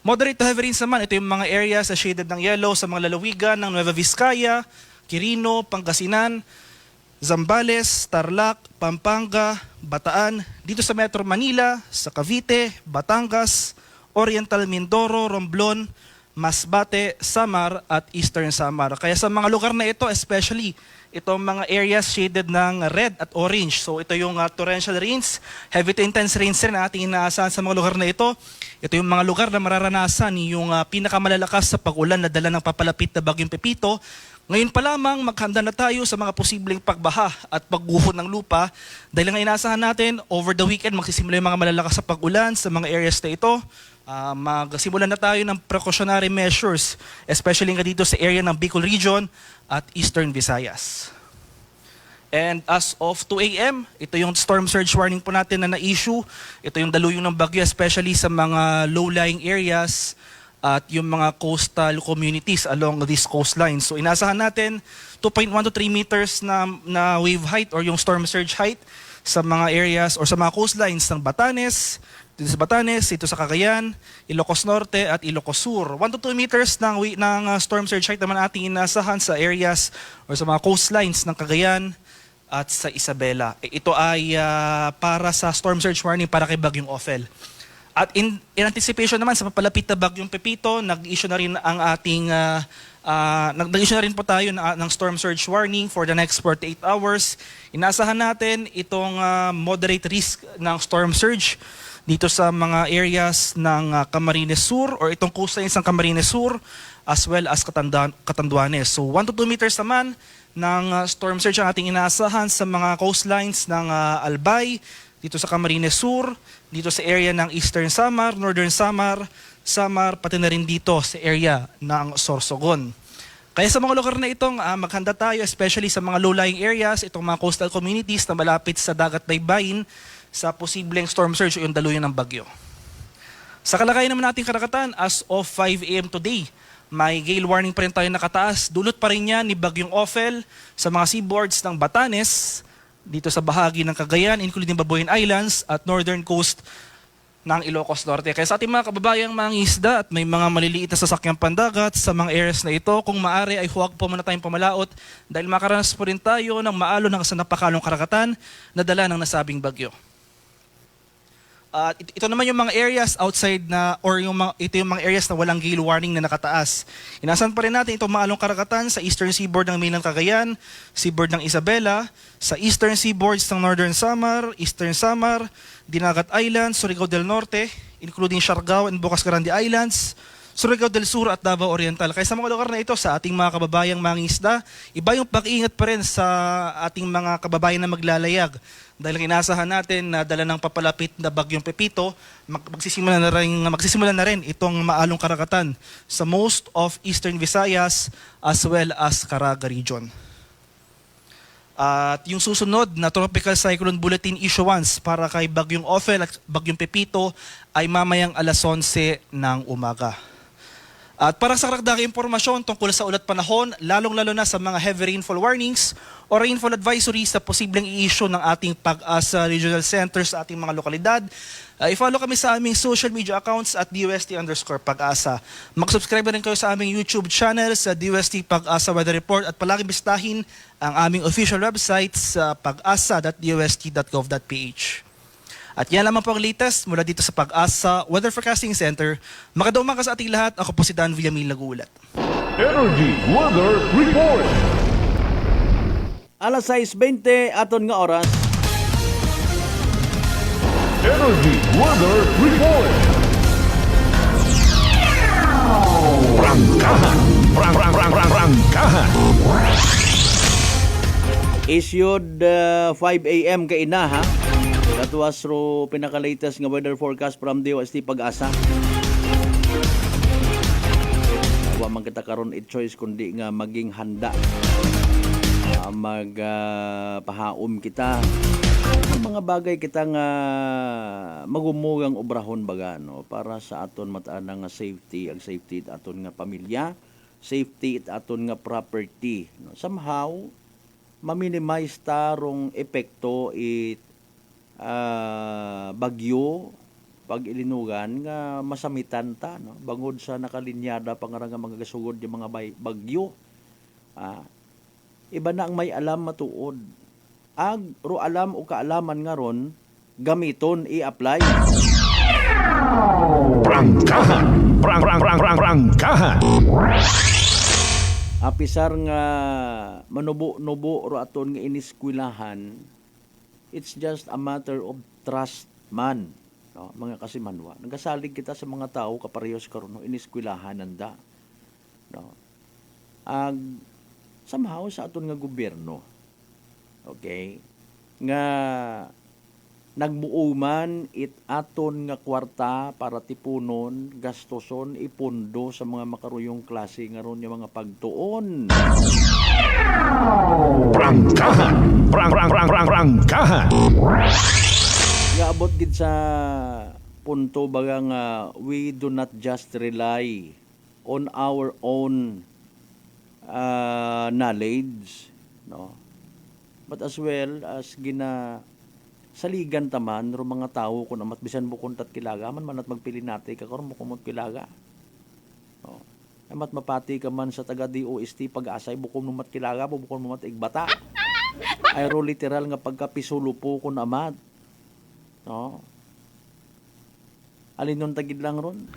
Moderate to heavy rains naman, ito yung mga areas na shaded ng yellow sa mga lalawigan ng Nueva Vizcaya, Quirino, Pangasinan, Zambales, Tarlac, Pampanga, Bataan, dito sa Metro Manila, sa Cavite, Batangas, Oriental Mindoro, Romblon, Masbate, Samar at Eastern Samar. Kaya sa mga lugar na ito, especially itong mga areas shaded ng red at orange. So ito yung torrential rains, heavy to intense rains rin na ating inaasahan sa mga lugar na ito. Ito yung mga lugar na mararanasan yung pinakamalalakas sa pag-ulan na dala ng papalapit na bagyong Pepito. Ngayon pa lamang maghanda na tayo sa mga posibleng pagbaha at pagguho ng lupa dahil nga inaasahan natin over the weekend magsisimula yung mga malalakas sa pag-ulan sa mga areas na ito. Magsimulan na tayo ng precautionary measures, especially nga dito sa area ng Bicol Region at Eastern Visayas. And as of 2 a.m., ito yung storm surge warning po natin na na-issue. Ito yung daluyong ng bagyo, especially sa mga low-lying areas at yung mga coastal communities along these coastlines. So inasahan natin 2.1 to 3 meters na wave height or yung storm surge height sa mga areas or sa mga coastlines ng Batanes, dito sa Batanes, dito sa Cagayan, Ilocos Norte at Ilocos Sur. 1 to 2 meters ng storm surge height naman ating inasahan sa areas or sa mga coastlines ng Cagayan at sa Isabela. Ito ay para sa storm surge warning para kay Bagyong Ophel. At in anticipation naman sa papalapit na Bagyong Pepito, nag-issue na rin ang ating nag-issue na rin po tayo ng storm surge warning for the next 48 hours. Inaasahan natin itong moderate risk ng storm surge dito sa mga areas ng Camarines Sur or itong coastlines ng Camarines Sur as well as Catanduanes. So 1 to 2 meters naman ng storm surge ang ating inaasahan sa mga coastlines ng Albay, dito sa Camarines Sur, dito sa area ng Eastern Samar, Northern Samar, pati na rin dito sa area ng Sorsogon. Kaya sa mga lugar na itong maghanda tayo, especially sa mga low-lying areas, itong mga coastal communities na malapit sa dagat baybayin, sa posibleng storm surge o yung daluyan ng bagyo. Sa kalagayan naman nating karagatan, as of 5 a.m. today, may gale warning pa rin tayo nakataas. Dulot pa rin yan ni Bagyong Ophel sa mga seaboards ng Batanes, dito sa bahagi ng Cagayan, including Babuyan Islands at northern coast ng Ilocos Norte. Kaya sa ating mga kababayang mga isda at may mga maliliit na sasakyang pandagat sa mga areas na ito, kung maaari ay huwag po muna tayong pamalaot dahil makaranas po rin tayo ng maalon ng napakalong karagatan na dala ng nasabing bagyo. Ito naman yung mga areas outside na or ito yung mga areas na walang gale warning na nakataas. Inasan pa rin natin itong maalong karagatan sa eastern seaboard ng mainland Cagayan, seaboard ng Isabela, sa eastern seaboards ng Northern Samar, Eastern Samar, Dinagat Islands, Surigao del Norte, including Siargao and Bocas Grande Islands, Surigao del Sur at Davao Oriental. Kaya sa mga lugar na ito, sa ating mga kababayang mangingisda, iba yung pag-iingat pa rin sa ating mga kababayan na maglalayag. Dahil inaasahan natin na dala ng papalapit na Bagyong Pepito, magsisimula na rin itong maalong karagatan sa most of Eastern Visayas as well as Caraga Region. At yung susunod na Tropical Cyclone Bulletin issuance para kay Bagyong Ophel at Bagyong Pepito ay mamayang alas 11 ng umaga. At para sa karagdagang impormasyon tungkol sa ulat panahon, lalong-lalo na sa mga heavy rainfall warnings o rainfall advisories na posibleng i-issue ng ating Pag-asa Regional Center sa ating mga lokalidad, i-follow kami sa aming social media accounts at DUST_Pag-asa. Mag-subscribe rin kayo sa aming YouTube channel sa DUST Pag-asa Weather Report at palagi bisitahin ang aming official website sa pag-asa.dust.gov.ph. At yan lamang po ang latest mula dito sa Pag-asa Weather Forecasting Center. Magandang umaga sa ating lahat. Ako po si Dan Villamil Nagulat. Energy Weather Report. Alas 6:20 aton nga oras. Energy Weather Report. Prangkahan. Prangkahan. Issued 5 a.m. kaina ha. That was ro pinaka-latest nga weather forecast from DOST Pag-asa. Wa man kita karon choice kundi nga maging handa. Pahaom kita mga bagay kita nga magumugang obrahon baga no para sa aton mataan nga safety, ang safety aton nga pamilya, safety aton nga property no. Somehow ma-minimize tarong epekto bagyo pag ilinugan nga masamitan ta, no? Bangod sa nakalinyada pangarang nga mga gasugod yung mga bagyo. Iba na ang may alam matuod. Ro alam o kaalaman nga ron, gamiton i-apply. Prangkahan! Prangkahan! Apisar nga manubo-nubo ro aton nga iniskwilahan, it's just a matter of trust man. No, mga kasimanwa. Nagasalig kita sa mga tao kaparehas karon no iniskwilahan nanda. No. Somehow sa aton nga gobyerno. Okay? Nga nagbuo man it aton nga kwarta para tipunon, gastoson, ipundo sa mga makaruyong klase nga ron yung mga pagtuon. Prangkahan! Prangkahan! Nga abot gid sa punto baga nga we do not just rely on our own knowledge, no, but as well as saligan taman ro mga tao kun amat bisan bukon tat kilaga man at magpili nati ka karon mo kumot kilaga, no, amat mapati ka man sa taga DOST pag-asay bukon mo mat kilaga bukon mo mat igbata ay ro literal nga pagkapisulo po kun amat. No. Alin nun tagid lang ron?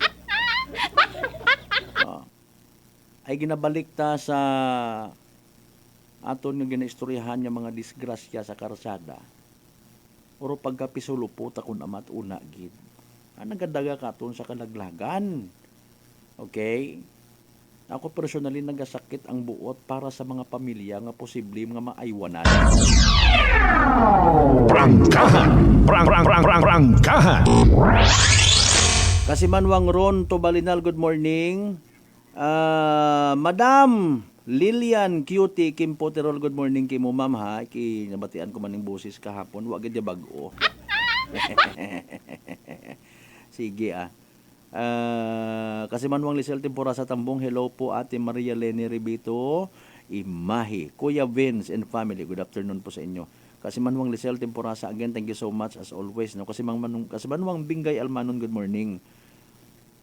Ay ginabalik ta sa aton nga ginaistoryahan nga mga disgrasya sa karsada. Oro pagkapisulo po ta kun amat una gid. Nagadaga katon sa kalaglagan. Okay? Ako personally nagasakit ang buot para sa mga pamilya nga posible nga maaywanan. Prangkahan! Prangkahan! Kasi Manwang Ron Tobalinal, good morning. Madam Lilian Cutie Kim Poterol, good morning kay mo ma'am ha. Nabatian ko maning boses kahapon. Wag gid bag-o. Sige kasi Manwang Lisel Tempora sa Tambong, hello po Ate Maria Leni Ribito Imahi, Kuya Vince and family, good afternoon po sa inyo. Kasi Manwang Lisel Tempora sa again, thank you so much as always, no. Kasi Manwang Bingay Almanon, good morning.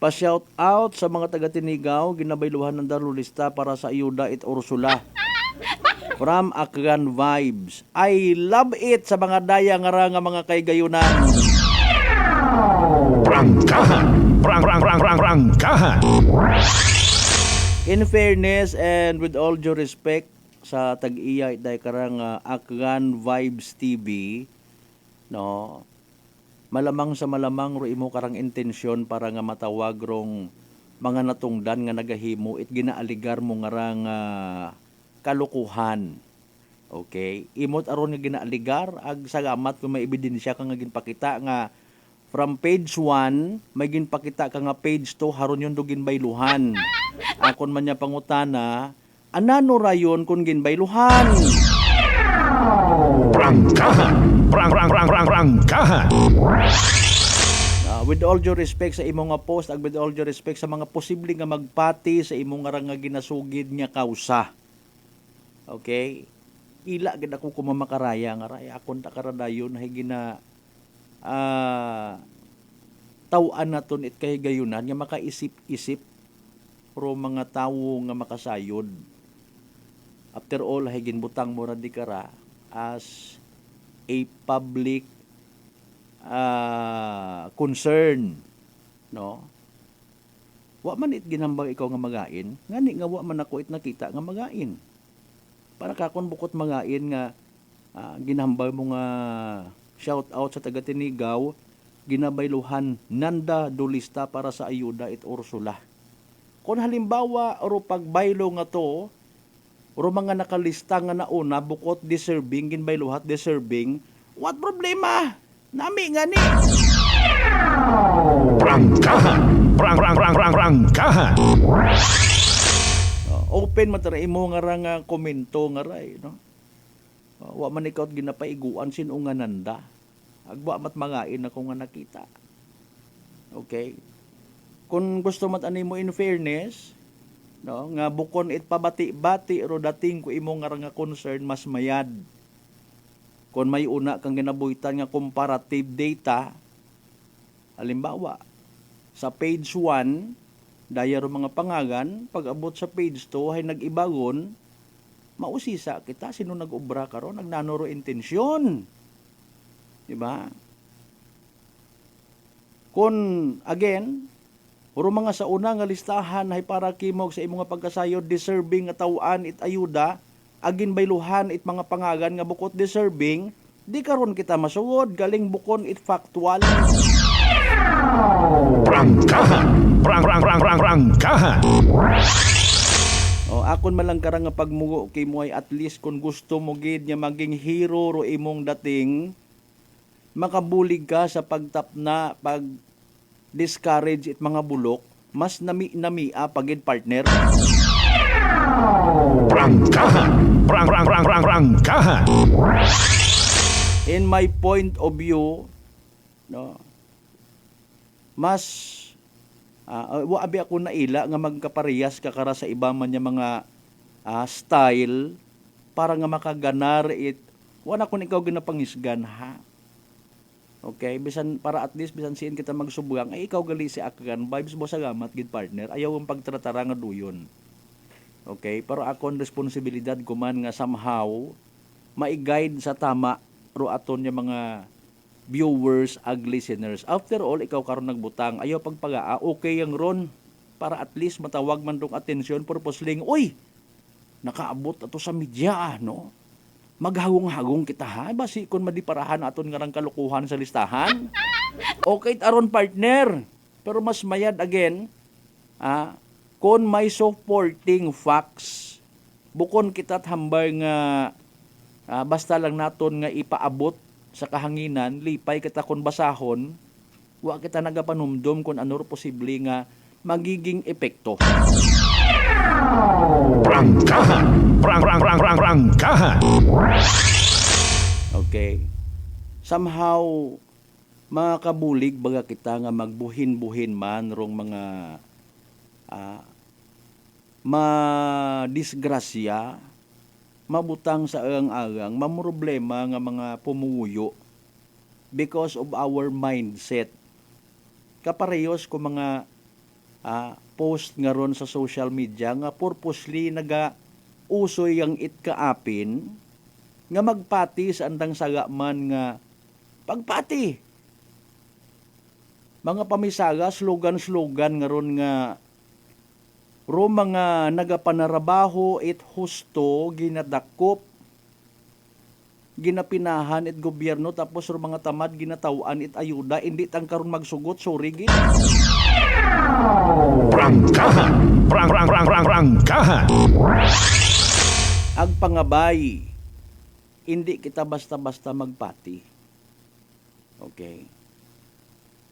Pa-shout out sa mga taga-Tinigaw, ginabayluhan ng darulista para sa Ayuda at Ursula from Akran Vibes. I love it sa mga daya nga mga kaygayunan. Prangkahan! Prangkahan! In fairness and with all due respect sa tag-iya day karang Akran Vibes TV, no, malamang sa malamang ro imo karang intensyon para nga matawag rong mga natungdan nga nagahimo it ginaaligar mo nga rang kalukuhan. Okay, imot aron nga ginaaligar ag salamat kung may ebidensya ka nga ginpakita nga from page 1, may ginpakita ka nga page 2, haron yun do ginbayluhan. Akon man niya pangutana, anano rayon kung ginbayluhan? Prangkahan! Prangkahan! With all due respect sa imong nga post, ag with all due respect sa mga posibleng nga magpati sa imong nga ginasugid nga kausa. Okay? Ila gid ako kumamakaraya nga raya akon ta karadayon hay gina tawaan naton it kay gayunan nga makaisip-isip pro mga tawo nga makasayod. After all hay ginbutang mo ra di kara as a public concern, no? Wa man it ginambang ikaw nga magain, ngani nga wa man ako it nakita nga magain. Para kakon bukot magain nga ginambang mo nga shout out sa taga Tinigaw, ginabayluhan Nanda Dulista para sa Ayuda at Ursula. Kung halimbawa oro pagbaylo nga to, oro mga nakalista nga nauna bukot deserving ginbayluhat deserving, what problema? Nami nga ni. Prangkahan! Prangkahan! Open matara imo nga ra nga komento nga ra, no? Wa man ikaw ginapaiguan sino nga Nanda. Agwa mat mangain ako nga nakita. Okay? Kung gusto mat ani mo in fairness, no, nga bukon it pabati-bati ro dating ko imo nga concern mas mayad. Kung may una kang ginabuhitan nga comparative data, Halimbawa, sa page 1, daya ro mga pangagan, pag abot sa page 2 ay nag-ibagon, mausisa kita sino nag-obra karon, nagnanoro intensyon. Di ba? Kung again, puro mga sa una nga listahan ay para kimog sa imong pagkasayo deserving nga tawaan it ayuda, agin bayluhan it mga pangagan nga bukod deserving, di karon kita masugod galing bukon it factual. Prangkahan! Prangkahan! O akon man lang karang nga pagmugo kay mo ay at least kung gusto mo gid nga maging hero ro imong dating, makabulig ka sa pagtapna, pag discourage it mga bulok, mas nami-namia pagid partner. Prangkahan! Prangkahan! In my point of view, no, mas abi ako naila nga magkaparehas ka kara sa iba man niya mga style para nga makaganar it. Wala ko ikaw ginapangisgan ha. Okay, bisan para at least bisan siin kita magsubugang ay ikaw gali si akan vibes mo sa gamat gid partner, ayaw ang pagtratara nga duyon. Okay, pero akon responsibilidad ko man nga somehow ma-guide sa tama ro aton niya mga viewers ag listeners. After all, ikaw karon nagbutang, ayaw pagpagaa, okay yang ron para at least matawag man dong atensyon purposely, uy, nakaabot ato sa media, no? Maghagong-hagong kita ha, basi kung madiparahan aton nga rang kalukuhan sa listahan. Okay aron partner, pero mas mayad again, kung may supporting facts, bukon kita't hambay nga basta lang naton nga ipaabot sa kahanginan, lipay kita kon basahon, wa kita nagapanumdum kung ano posible nga magiging epekto. Prangkahan! Prangkahan! Okay. Somehow, mga kabulig, baga kita nga magbuhin-buhin man rong mga madisgrasya, mabutang sa agang-agang, mamroblema nga mga pumuyo because of our mindset. Kaparehos ko mga post nga ron sa social media nga purposely naga-usoy ang itkaapin nga magpati sa andang sagaman nga pagpati. Mga pamisaga, slogan-slogan nga ron nga ro mga nagapanarabaho it husto, ginadakop, ginapinahan it gobyerno, tapos ro mga tamad ginatawaan it ayuda, hindi tang karon magsugot, sorry gid. Prangkahan! Prangkahan! Ag pangabay, hindi kita basta-basta magpati. Okay?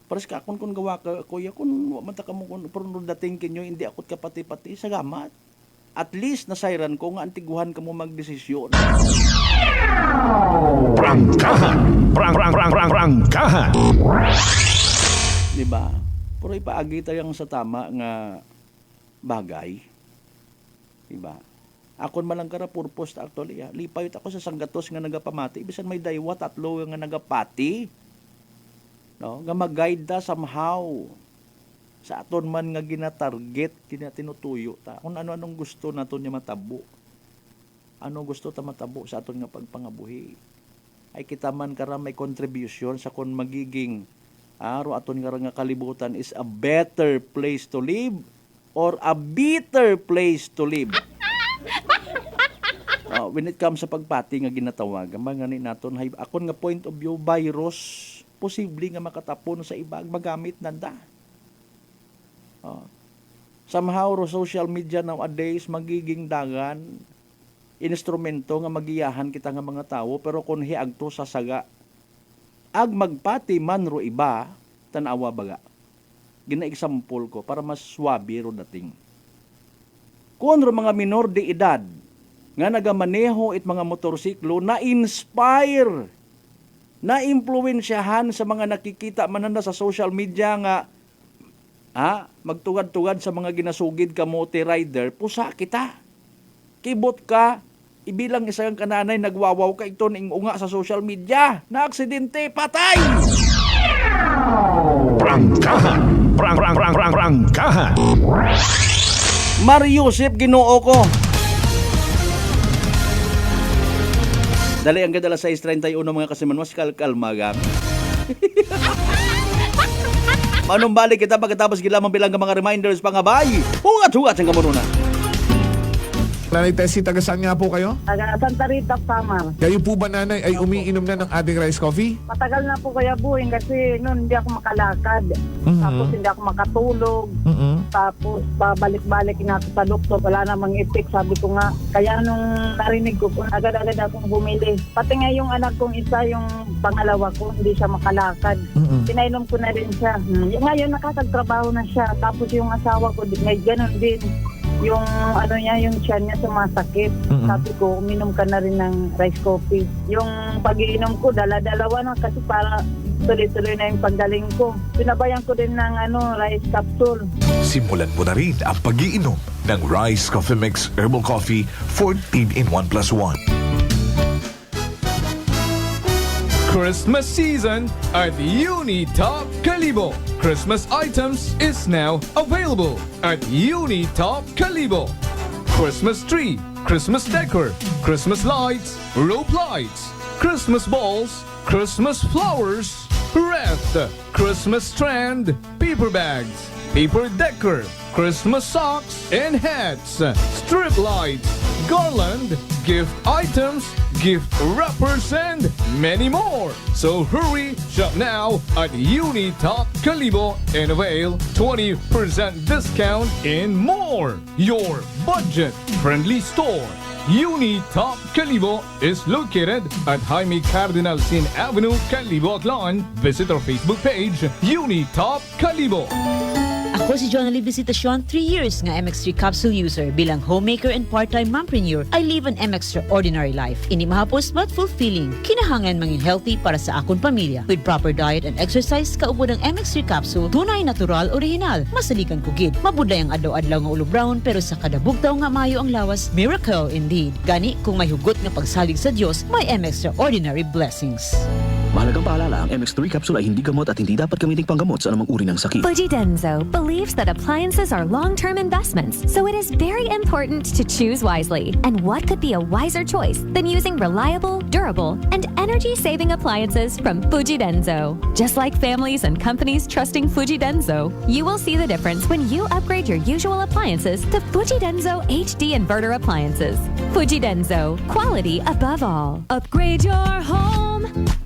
Pares ka kung gawa ka, kuya, kung mata ka mo kung dating kinyo, hindi akot ka pati-pati sa gamat. At least nasayran ko nga antiguhan ka mo magdesisyon. Prangkahan! Prangkahan! Diba? Pero ipaagi tayong sa tama nga bagay. Diba? Akon man lang kara purpose actually. Lipayot ako sa sanggatos nga nagapamati. Ibisan may daywa, tatlo nga nagapati. No, nga mag-guide ta somehow sa aton man nga gina-target, tinatuyo ta. Kung ano-anong gusto naton nga matabo. Ano gusto ta matabo sa aton nga pagpangabuhi. Ay kita man kara may contribution sa kung magiging aro aton nga kalibutan is a better place to live or a bitter place to live. When it comes sa pagpati nga ginatawag, mga ni naton hay akon nga point of view, virus posible nga makatapon sa iba magamit nanda. Somehow ro social media nowadays magiging dagan instrumento nga magiyahan kita nga mga tao, pero kung hiagto sa saga ag magpati man ro iba, tanawa baga. Gina-example ko para mas swabe ro dating. Kung ro mga minor de edad nga nagamaneho it mga motorsiklo na inspire, na impluwensyahan sa mga nakikita mananda sa social media nga magtugad-tugad sa mga ginasugid kamote rider, pusa kita. Kibot ka, ibilang isang kananay nagwawaw ka ito ning unga sa social media, na aksidente, patay! Prangkahan. Prangkahan. Mario Joseph, Ginoo ko. Dali ang ganda 6:31 mga kasimanwas, kalmagang. Manong balik kita pagkatapos gilamang bilang ka mga reminders pangabay. Hugat ang kamununan. Nanay Tessie, taga saan nga po kayo? Taga Santa Rita, Samar. Kayo po ba, nanay, ay umiinom na ng ating rice coffee? Matagal na po kaya buhin kasi noon hindi ako makalakad. Tapos hindi ako makatulog. Tapos pabalik-balik na ako sa doktor. Wala namang effect, sabi ko nga. Kaya nung narinig ko, agad-agad akong bumili. Pati nga yung anak kong isa, yung pangalawa ko, hindi siya makalakad. Pinainom ko na rin siya. Ngayon nakakagtrabaho na siya. Tapos yung asawa ko, may ganun din. Yung ano niya, yung tiyan niya sumasakit. Sabi ko, uminom ka na rin ng rice coffee. Yung pag-iinom ko, dala-dalawa na kasi para tuloy-tuloy na yung paggaling ko. Pinabayan ko din ng rice capsule. Simulan mo na rin ang pag-iinom ng Rice Coffee Mix Herbal Coffee 14 in 1 plus 1. Christmas season at Unitop Calibo. Christmas items is now available at Unitop Calibo. Christmas tree, Christmas decor, Christmas lights, rope lights, Christmas balls, Christmas flowers, wreath, Christmas strand, paper bags, paper decor, Christmas socks and hats, strip lights, garland, gift items, gift wrappers, and many more. So hurry, shop now at Unitop Calibo and avail 20% discount and more. Your budget-friendly store. Unitop Calibo is located at Jaime Cardinal Sin Avenue, Calibo, Aklan. Visit our Facebook page, Unitop Calibo. Ako si Jonali Visitacion, 3 years nga MX3 capsule user. Bilang homemaker and part-time mompreneur, I live an extraordinary life. Ini mahapos but fulfilling. Kinahangan mangin healthy para sa akong pamilya. With proper diet and exercise, kaubo ng MX3 capsule, tunay, natural, original. Masalikan ko gid. Mabuday ang adlaw-adlaw nga ulo brown, pero sa kada bugtaw nga mayo ang lawas, miracle indeed. Gani, kung may hugot nga pagsalig sa Diyos, may extraordinary blessings. Mahalagang paalala, ang MX3 capsule ay hindi gamot at hindi dapat gamiting panggamot sa anumang uri ng sakit. Fujidenzo believes that appliances are long-term investments, so it is very important to choose wisely. And what could be a wiser choice than using reliable, durable, and energy-saving appliances from Fujidenzo? Just like families and companies trusting Fujidenzo, you will see the difference when you upgrade your usual appliances to Fujidenzo HD inverter appliances. Fujidenzo, quality above all. Upgrade your home.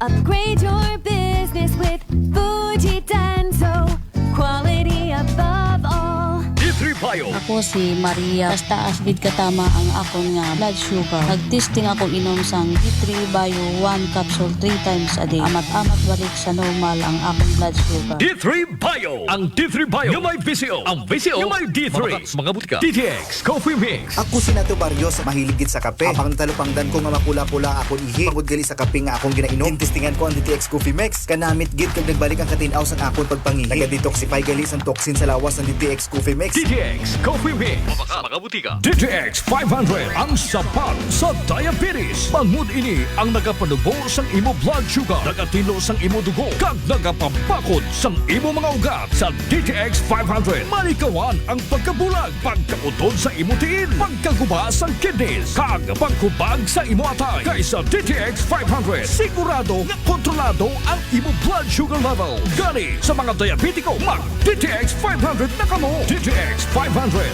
Upgrade your business with Fujidenzo. Quality above all. D3 Bio. Ako si Maria. Taas bid katama ang akong blood sugar. Nag-testing akong inom sang D3 Bio 1 capsule 3 times a day. Amat-amat balik sa normal ang akong blood sugar. D3 Bio. Ang D3 Bio yung may VCO. Ang VCO yung may D3. Mga butika. DTX Coffee Mix. Ako si Nato Barrios, mahiligid sa kape. Apang natalupangdan ko nga makula-pula akong ihi. Pagod gali sa kape nga akong ginainom. Testingan ko ang DTX Coffee Mix. Kanamit gid kag nagbalik ang katinaw sa akong pagpangihi. Naga-detoxify gali sa toxin sa lawas ng DTX Coffee Mix. DTX Coffee Mix. Mga butika. DTX 500 ang sapat sa diabetes. Bangod ini ang nagapanubo sang imo blood sugar, nagatilo sang imo dugo, kag nagapapakod sang imo mga ugat. Sa DTX 500, malikawan ang pagkabulag, pagkautod sa imo tiil, pagkaguba sang kidneys, kag pagkubag sa imo atay. Kaysa DTX 500, sigurado nga kontrolado ang imo blood sugar level. Gani sa mga diabetiko, mag DTX 500 na kamo. DTX 500.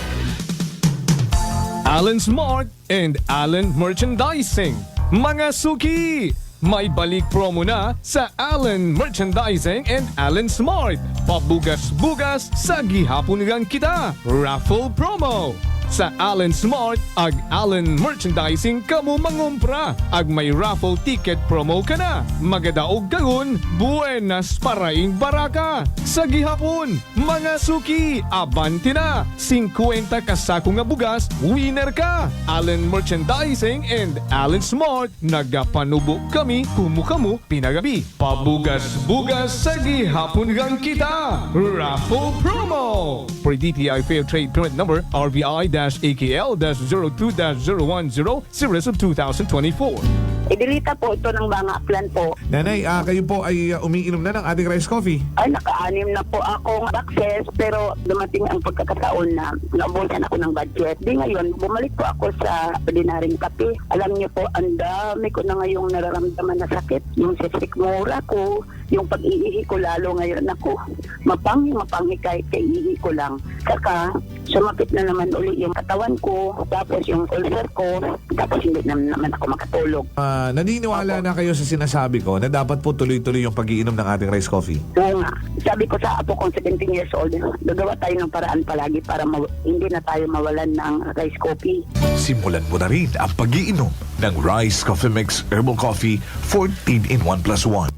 Allen Smart and Allen Merchandising. Mga suki! May balik promo na sa Allen Merchandising and Allen Smart. Pabugas-bugas sa gihapon kita. Raffle promo. Sa Allen Smart, ag Allen Merchandising kamo mangumpra. Ag may raffle ticket promo ka na. Magadaog kagun, buenas paraing baraka. Sa gihapon, mga suki, abanti na. 50 kasako nga bugas, winner ka. Allen Merchandising and Allen Smart, nagapanubo kami kumukamu pinagabi. Pabugas-bugas sa gihapon gang kita. Raffle promo. For DTI Fair Trade Permit Number RBI-AKL-02-010 Series of 2024. Idilita po ito ng mga plan po. Nanay, kayo po ay umiinom na ng ating rice coffee. Ay, naka-anim na po akong access, pero dumating ang pagkakataon na naubusan ako ng budget. Di ngayon, bumalik po ako sa ordinaryong kape. Alam niyo po, ang dami ko na ngayong nararamdaman na sakit. Yung sikmura ko, yung pag-iihi ko lalo ngayon ako. Mapanghi kahit kaiihi ko lang. Saka, sumapit na naman uli yung katawan ko, tapos yung ulcer ko, tapos hindi naman ako makatulog. Naniniwala na kayo sa sinasabi ko na dapat po tuloy-tuloy yung pag-iinom ng ating rice coffee? Oo nga. Sabi ko sa apo kong 17 years old, gagawa tayo ng paraan palagi para hindi na tayo mawalan ng rice coffee. Simulan mo na rin ang pag-iinom ng Rice Coffee Mix Herbal Coffee 14 in 1+1.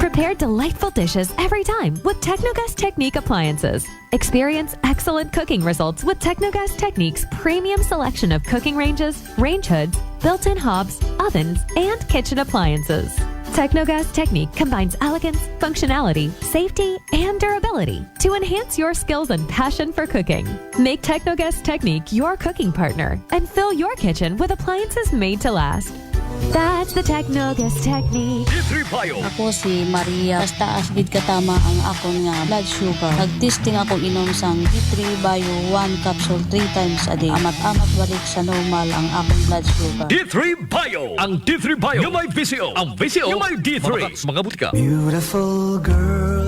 Prepare delightful dishes every time with Technogas Technique appliances. Experience excellent cooking results with Technogas Technique's premium selection of cooking ranges, range hoods, built-in hobs, ovens, and kitchen appliances. Technogas Technique combines elegance, functionality, safety, and durability to enhance your skills and passion for cooking. Make Technogas Technique your cooking partner and fill your kitchen with appliances made to last. That's the Technogas Technique. D3 Bio. Ako si Maria. Basta asbid katama ang akon nga blood sugar. Nagtesting ako inom sang D3 Bio 1 capsule 3 times a day. Amat-amat balik sa normal ang akong blood sugar. D3 Bio. Ang D3 Bio yung may VCO. Ang VCO yung may D3. Mga butika. Beautiful girl.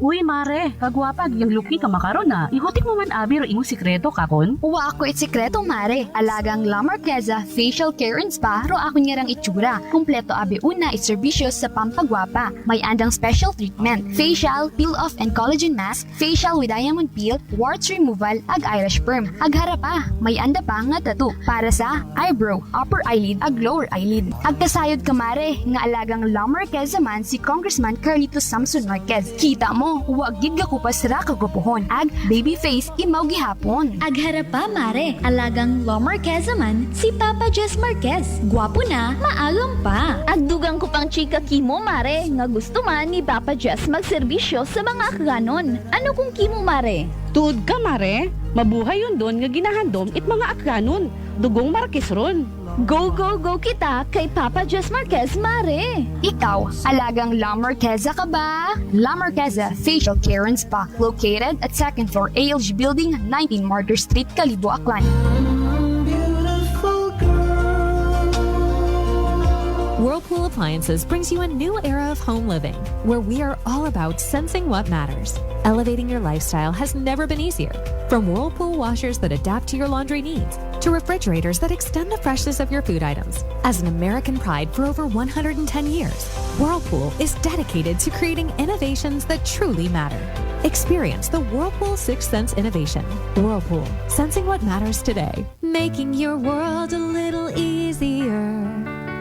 Uy, mare, kagwapag, yung luki ka makaron na. Ihutik mo man abi ro imong sikreto kakon. Uwa ako sikreto, mare. Alagang La Marquesa Facial Care and Spa ro ako niyarang itsura. Kumpleto abi una iserbisyo sa pampagwapa. May andang special treatment. Facial, peel-off and collagen mask, facial with diamond peel, warts removal, ag eyelash perm. Ag harapa, may anda pa nga tattoo para sa eyebrow, upper eyelid, ag lower eyelid. Ag kasayod ka, mare, nga alagang La Marquesa man si Congressman Carlito Samson Marquez. Kita mo, huwag gid ka kupas ra kagupuhon. Ag baby face imaw gihapon. Ag harapa, mare, alagang La Marquesa man si Papa Jess Marquez. Gwapo na, maalam pa. Ag dugang ko pang chika kimo, mare, nga gusto man ni Papa Jess magserbisyo sa mga akganon. Ano kung kimo, mare? Tuod ka, mare. Mabuhay yun doon nga ginahandom it mga akranon. Dugong Marquez ron. Go, go, go kita kay Papa Jess Marquez, mare. Ikaw, alagang La Marquesa ka ba? La Marquesa Facial Care and Spa, located at 2nd floor ALG Building, 19 Martyr Street, Kalibo, Aklan. Whirlpool Appliances brings you a new era of home living, where we are all about sensing what matters. Elevating your lifestyle has never been easier. From Whirlpool washers that adapt to your laundry needs, to refrigerators that extend the freshness of your food items. As an American pride for over 110 years, Whirlpool is dedicated to creating innovations that truly matter. Experience the Whirlpool Sixth Sense innovation. Whirlpool, sensing what matters today. Making your world a little easier.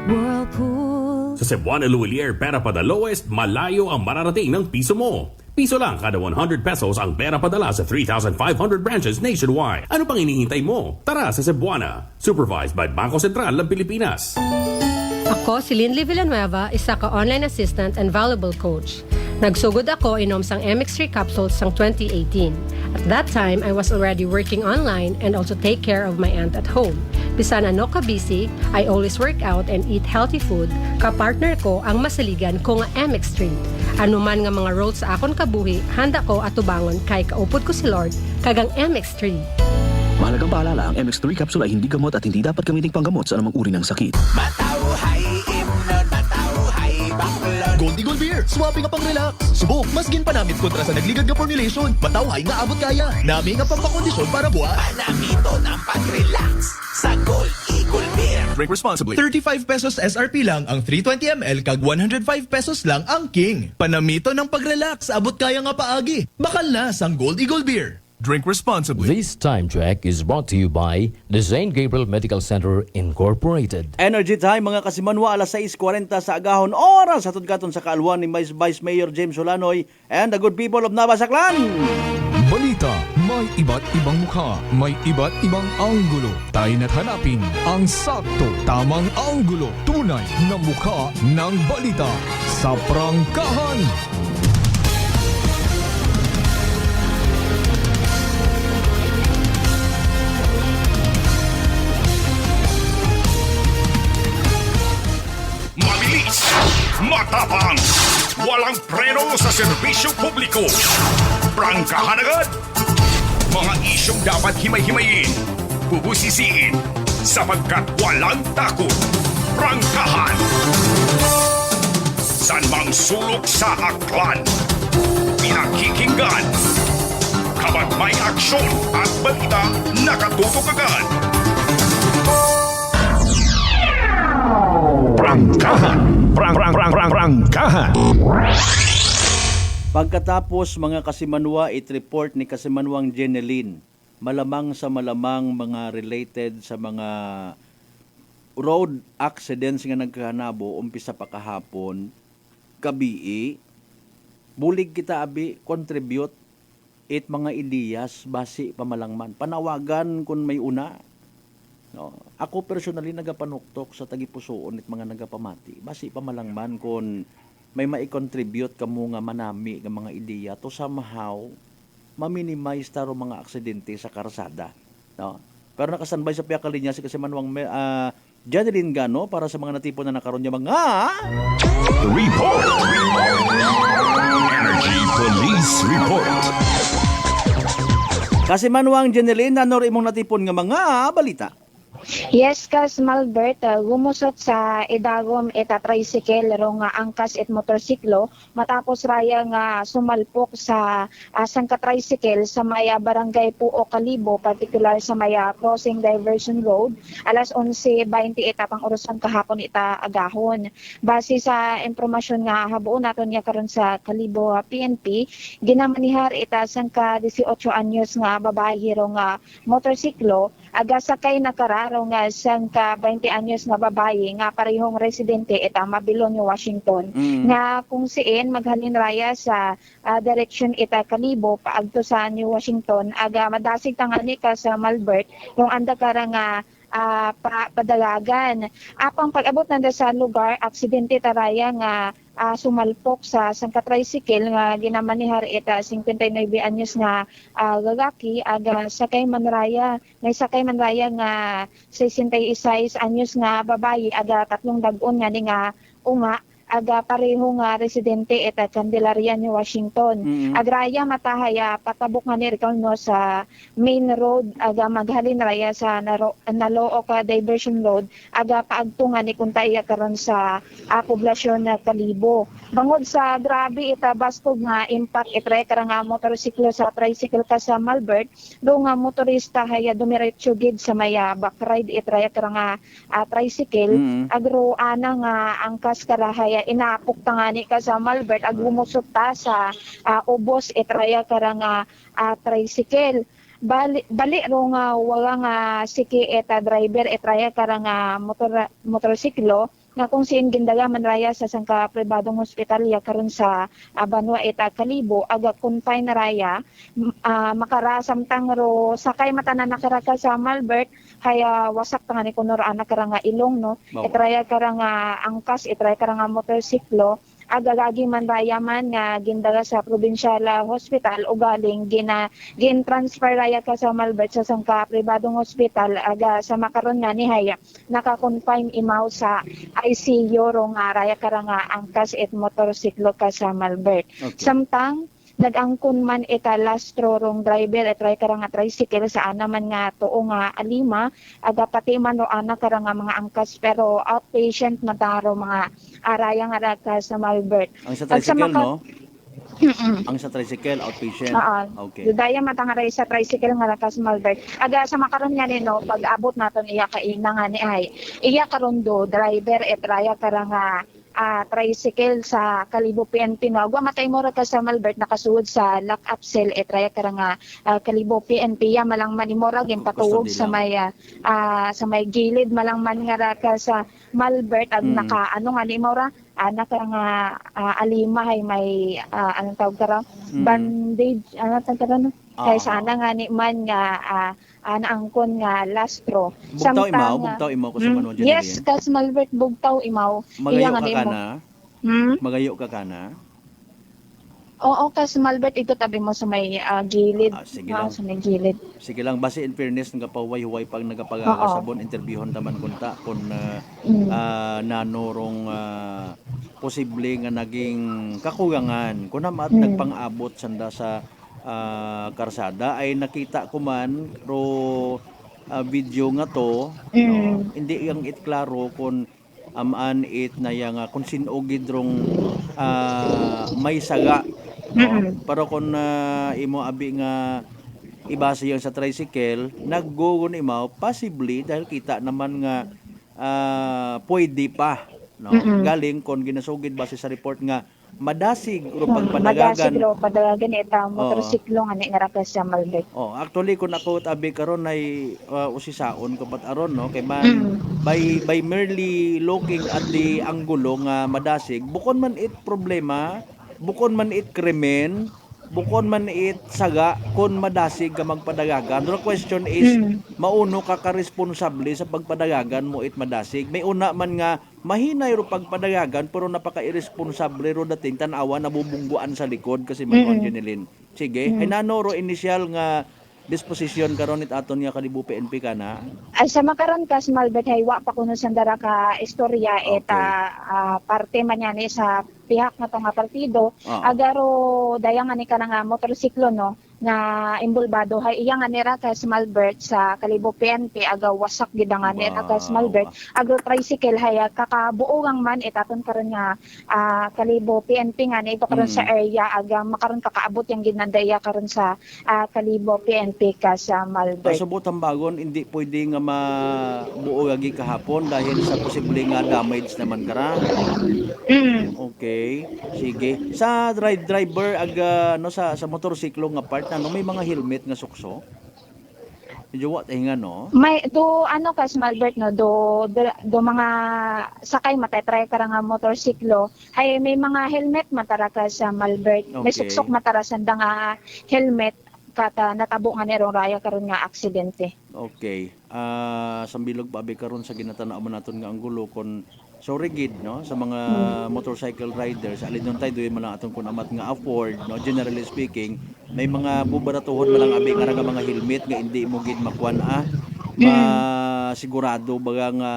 Whirlpool. Sa Cebuana Luwilier, pera pa the lowest, malayo ang mararating ng piso mo. Piso lang kada 100 pesos ang pera padala sa 3,500 branches nationwide. Ano pang hinihintay mo? Tara sa Cebuana. Supervised by Bangko Sentral ng Pilipinas. Ako si Linley Villanueva, isa ka online assistant and valuable coach. Nagsugod ako inom sang MX3 capsules sang 2018. At that time, I was already working online and also take care of my aunt at home. Bisan ano ka busy, I always work out and eat healthy food. Kapartner ko ang masaligan ko nga MX3. Ano man nga mga roles sa akon kabuhi, handa ko atubangon kay kaupod ko si Lord kagang MX3. Mahalagang paalala, ang MX3 capsule ay hindi gamot at hindi dapat gamitin panggamot sa anumang uri ng sakit. Gold Eagle Beer, swabe nga pang relax. Subok, masgin pa namit kontra sa nagligad nga formulation. Matawhay nga abot kaya. Nami nga pampakondisyon para buhat. Panamito ng pag-relax sa Gold Eagle Beer. Drink responsibly. 35 pesos SRP lang ang 320 ml kag 105 pesos lang ang King. Panamito ng pag-relax, abot kaya nga paagi. Bakal na sang Gold Eagle Beer. Drink responsibly. This time check is brought to you by the St. Gabriel Medical Center Incorporated. Energy time mga kasimanwa, alas 6:40 sa agahon oras hatod katon sa kaalwan ni Vice Mayor James Solanoy and the good people of Nava Saclan. Balita, may iba't ibang mukha, may iba't ibang anggulo. Tayo na't hanapin ang sakto, tamang anggulo, tunay na mukha ng balita sa prangkahan. matapang, walang preno sa serbisyo publiko, prangkahan agad, mga isyong dapat himay-himayin, bubusisiin, sapagkat walang takot, prangkahan. San mang sulok sa aklan, pinakikinggan, kabat may aksyon at balita nakatutok agad. Prangkahan. Prangkahan. Pagkatapos mga Kasimanwa, it-report ni Kasimanwang Jeneline, malamang sa malamang mga related sa mga road accidents nga nagkahanabo, umpisa pa kahapon, gabi, bulig kita abi, contribute, it mga ideyas, basi pamalangman. Panawagan kung may una. No? Ako personally nagapanuktok sa tagipusoon it mga nagapamati. Basi pamalangman kung may mai-contribute kamo nga manami ng mga ideya to somehow ma-minimize taro mga aksidente sa karsada. No? Pero nakasanbay sa piyakalinya si Kasimanwang Janeline Gano para sa mga natipon na nakaroon niya mga Report! Energy Police Report! Kasimanwang Janeline, ano rin mong natipon nga mga balita? Yes, kas Malbert, gumusot sa idagom eta tricycle ro nga angkas et motorsiklo matapos raya nga sumalpok sa sangka tricycle sa maya barangay Puo Kalibo, particular sa maya crossing diversion road alas 11:20 etapang orusan kahapon ita agahon. Base sa impormasyon nga habuon naton niya karon sa Kalibo PNP, ginamanihar ita sangka 18 anyos nga babae ro nga motorsiklo aga sakay nakararo nga sangka 20 anyos nga babae nga parehong residente ita Mabilonyo, Washington. Nga kung siin maghalin raya sa direction ita Kalibo paagto sa New Washington aga madasig tangani ka sa Malbert kung anda kara nga padalagan. Apang pag-abot nanda sa lugar, aksidente taraya nga sumalpok sa sangka tricycle nga ginamanihar ita 59 anyos nga lalaki aga sakay manraya nga 66 anyos nga babae aga tatlong dag-on nga ni nga unga aga pareho nga residente ita Candelaria, New Washington. Agraya matahaya patabok nga ni no sa main road aga maghalin raya sa Naloo ka diversion road aga paagto nga ni kuntaya karon sa poblasyon na Kalibo. Bangod sa grabe ita bastog nga impact itre kara nga motorsiklo sa tricycle ka sa Malbert do nga motorista haya dumiretso gid sa maya backride itre kara nga tricycle agro ana nga angkas kara haya inapok tangani ka sa Malbert ag gumusot ta sa ubos itraya kara nga tricycle. Bali ro nga wala nga siki eta driver itraya kara nga motorsiklo nga kung siin gindaga manraya sa sangka pribadong hospital ya karon sa Banwa eta Kalibo aga confine raya makarasamtang ro sakay matanan nakaraka sa Malbert kaya wasak tangani kuno ra anak kara nga ilong no itraya kara nga angkas itraya kara nga motorsiklo agagagi man raya man nga gindaga sa provincial hospital o galing gin-transfer raya ka sa Malbert sa sangka pribadong hospital aga sa makaron nga ni haya naka-confine imaw sa ICU ro nga raya kara nga angkas et motorsiklo ka sa Malbert. Samtang nag-angkon man ita lastro rong driver at try kara nga tricycle sa ana man nga tuo nga alima aga pati man ro ana kara nga mga angkas pero outpatient na taro mga araya nga raka sa Malbert. Ang sa tricycle no? Ang sa tricycle outpatient. Okay. Dudaya matangaray sa tricycle nga raka sa Malbert. Aga sa makaron nga no pag abot naton iya kaina nga ni ay iya karon do driver et raya kara nga tricycle sa Kalibo PNP no agwa matay mo ra ka sa Malbert nakasuod sa lock-up cell etraya kara nga Kalibo PNP ya malang manimora gin patuwog sa may gilid malang man nga ra ka sa Malbert ag naka ano nga ni mora anak nga alima hay may anong tawag kara bandage ano tawag kara no kay sana nga ni man nga naangkon nga lastro. Bugtaw imaw ko sa Manwan. Yes, kas Malbert bugtaw imaw. Magayo ka kana? Magayo ka kana? Oo, kas Malbert ito tabi mo sa may gilid. Sige lang. Sa may gilid. Sige lang, base in fairness nagapaway-huway pag nagapagagasabon interviewon taman kunta kung nanorong posible nga naging kakulangan kun naman nagpang-abot sanda sa karsada ay nakita ko man video nga to no? Hindi yang it klaro kung amaan it na yang kung sinugid rong may saga no? Pero kung imo abi nga ibase yung sa tricycle naggugon imaw possibly dahil kita naman nga pwede pa no? Galing kung ginasugid base sa report nga madasig ro pagpadagagan. Madasig ro padagagan ita motorsiklo nga ni ngarakas sa Malbec. Actually kung ako tabi karon ay usisaon ko pat aron no kay man by merely looking at the angulo nga madasig bukon man it problema, bukon man it krimen, bukon man it saga kun madasig ka magpadagagan. The question is mauno ka responsable sa pagpadagagan mo it madasig. May una man nga mahinay ro pagpadagagan pero napaka-irresponsable ro dating tan-awa nabubungguan sa likod kasi man Jonelyn. Sige, ay nano ro initial nga disposition karon it aton nga kalibo PNP kana. Ay sa makaron kas Malbec hay wa pa kuno sandara ka istorya eta parte man yan sa pihak na to nga partido agaro dayang ani ka nga motorsiklo no nga imbulbado hay iya nga nira ka Malbec sa kalibo PNP aga wasak gid nga nira ka Malbec aga tricycle hay kakabuogang man itaton karon nga kalibo PNP nga ito karon sa area aga makaron kakaabot yang ginandaya karon sa kalibo PNP ka sa Malbec. Pasubot ang bagon hindi pwede nga mabuo agi kahapon dahil sa posible nga damage naman kara. Okay, sige. Sa driver aga no sa motorsiklo nga part na no, may mga helmet nga sukso. Medyo what nga no? May do ano kas Malbert no do mga sakay matetry ka nga motorsiklo ay may mga helmet matara ka sa Malbert. May suksok matarasan da nga helmet kata natabo nga nerong raya karon nga aksidente. Okay. Sambilog pabi karon sa ginatanaw mo naton nga anggulo kon so rigid no sa mga motorcycle riders alin nun tayo doon man lang atong kunamat nga afford no generally speaking may mga bubaratuhon man lang abi nga mga helmet nga hindi mo gid makuan sigurado baga nga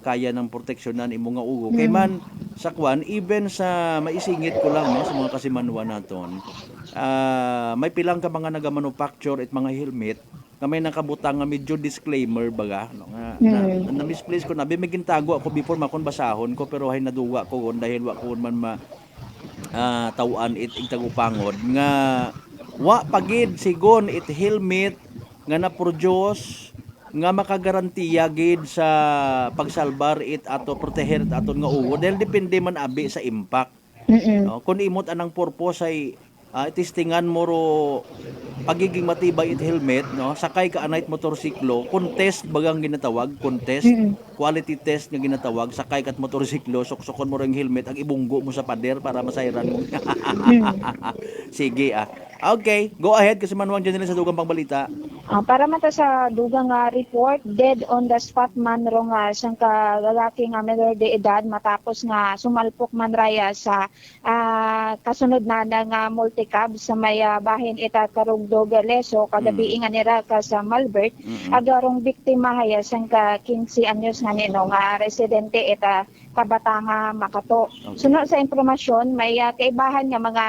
kaya ng proteksyonan imo nga ugo kay man sa kwan even sa maisingit ko lang no sa mga kasimanwa naton may pilang ka mga naga-manufacture at mga helmet nga may nakabutang nga medyo disclaimer baga no nga na misplace ko na may gintago ako before makon basahon ko pero hay naduwa ko dahil wa ko man tawaan it tagupangod nga wa pagid sigon it helmet nga na-produce nga makagarantiya gid sa pagsalbar it ato proteher aton nga ugo dahil depende man abi sa impact no kun imot anang purpose ay testingan mo ro pagiging matibay it helmet no sakay ka anay motorsiklo contest bagang ginatawag contest quality test nga ginatawag sakay kat motorsiklo suksokon mo ring helmet ang ibunggo mo sa pader para masayran mo. Sige okay go ahead kasi manuang dyan sa dugang pangbalita. Para mata sa dugang report dead on the spot man ro nga siyang lalaki nga menor de edad matapos nga sumalpok man raya sa kasunod na nga multicab sa may bahin ita Karugdo Galeso kagabi nga nira ka sa Malbert agarong biktima haya siyang ka 15 anyos nga nino nga residente ita Kabatanga Makato. Sunod sa impormasyon may kaibahan nga mga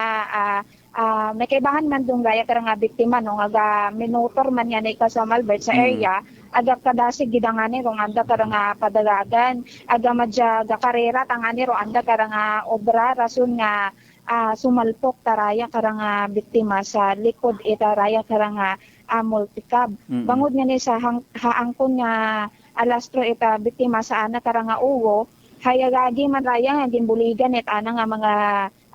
may kaibahan man dong gaya karang nga biktima no nga minotor man yan ka sa Malbert sa area aga kadasig gidangani ro anda karang padalagan aga madya ga karera tangani ro anda karang obra rason nga sumalpok taraya karang biktima sa likod itaraya karang multicab. Bangod nga ni sa haangkon nga alastro ita biktima sa ana karang uwo hayagagi man raya nga ginbuligan et ana nga mga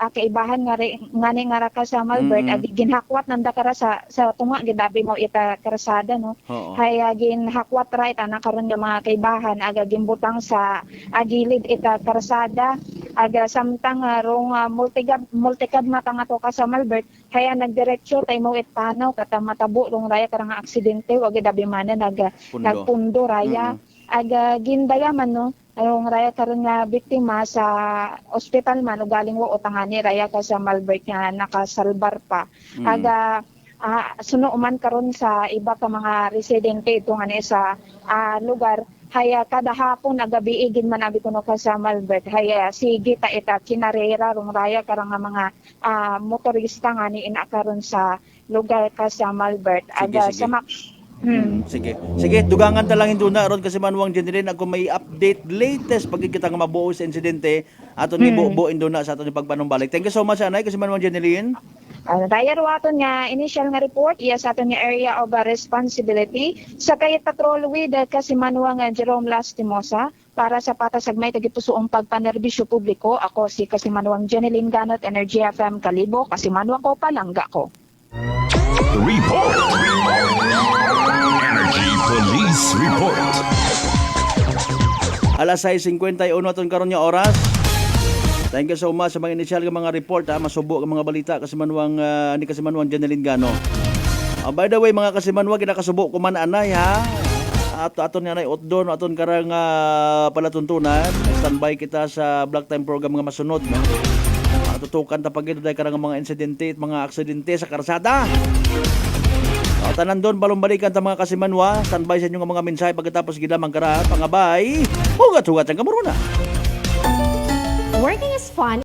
kaibahan nga ni nga raka sa Malbert agi ginhakwat nanda kara sa tunga gidabi mo ita karsada no hayagin hakwat ra ita na karon nga mga kaibahan aga gimbutang sa agilid ita karsada aga samtang rong multicab matang ato ka sa Malbert kaya nagdiretso tay mo it panaw kata matabo rong raya karang aksidente wag gidabi man nagpundo raya aga gindalaman no ayong raya karon nga biktima sa ospital man ug galing wa utangani raya ka sa Malbert nga nakasalbar pa aga suno man karon sa iba ka mga residente ito nga sa lugar haya kada hapon nagabi igin man abi kuno ka sa Malbert haya sige ta ita kinarera rong raya karang nga mga motorista nga ni ina karon sa lugar ka sa Malbert aga sige. sa Sige, dugangan ta lang na ron kasi manuwang Jeneline ako may update latest pagkikita nga mabuo sa insidente aton ni bubuin do na sa aton pagpanumbalik. Thank you so much anay kasi manuwang Jeneline. Daya ruwaton nga initial nga report iya sa aton nga area of responsibility sa kay patrol with kasi manuwang Jerome Lastimosa para sa patasagmay tagipusoong pagpanerbisyo publiko. Ako si Kasimanuang Jeneline Ganot, Energy FM Kalibo, Kasimanuang ko palangga ko. Report! Energy Police Report! Alas 6:51 aton karon nga oras. Thank you so much sa mga initial nga mga report masubo nga mga balita kasi manuwang ni kasi manuwang Jeneline Gano. By the way mga kasi manuwang kinakasubo ko man anay ha. Aton nga nay otdon aton karang palatuntunan. Standby kita sa Black Time program nga masunod no. Tutukan ta pagid day karang mga insidente at mga aksidente sa karsada. Tanan doon balumbalikan ta mga kasimanwa. Standby sa inyo nga mga mensahe pagkatapos gidamang kara pangabay. Hugat-hugat ang kamuruna. Working is fun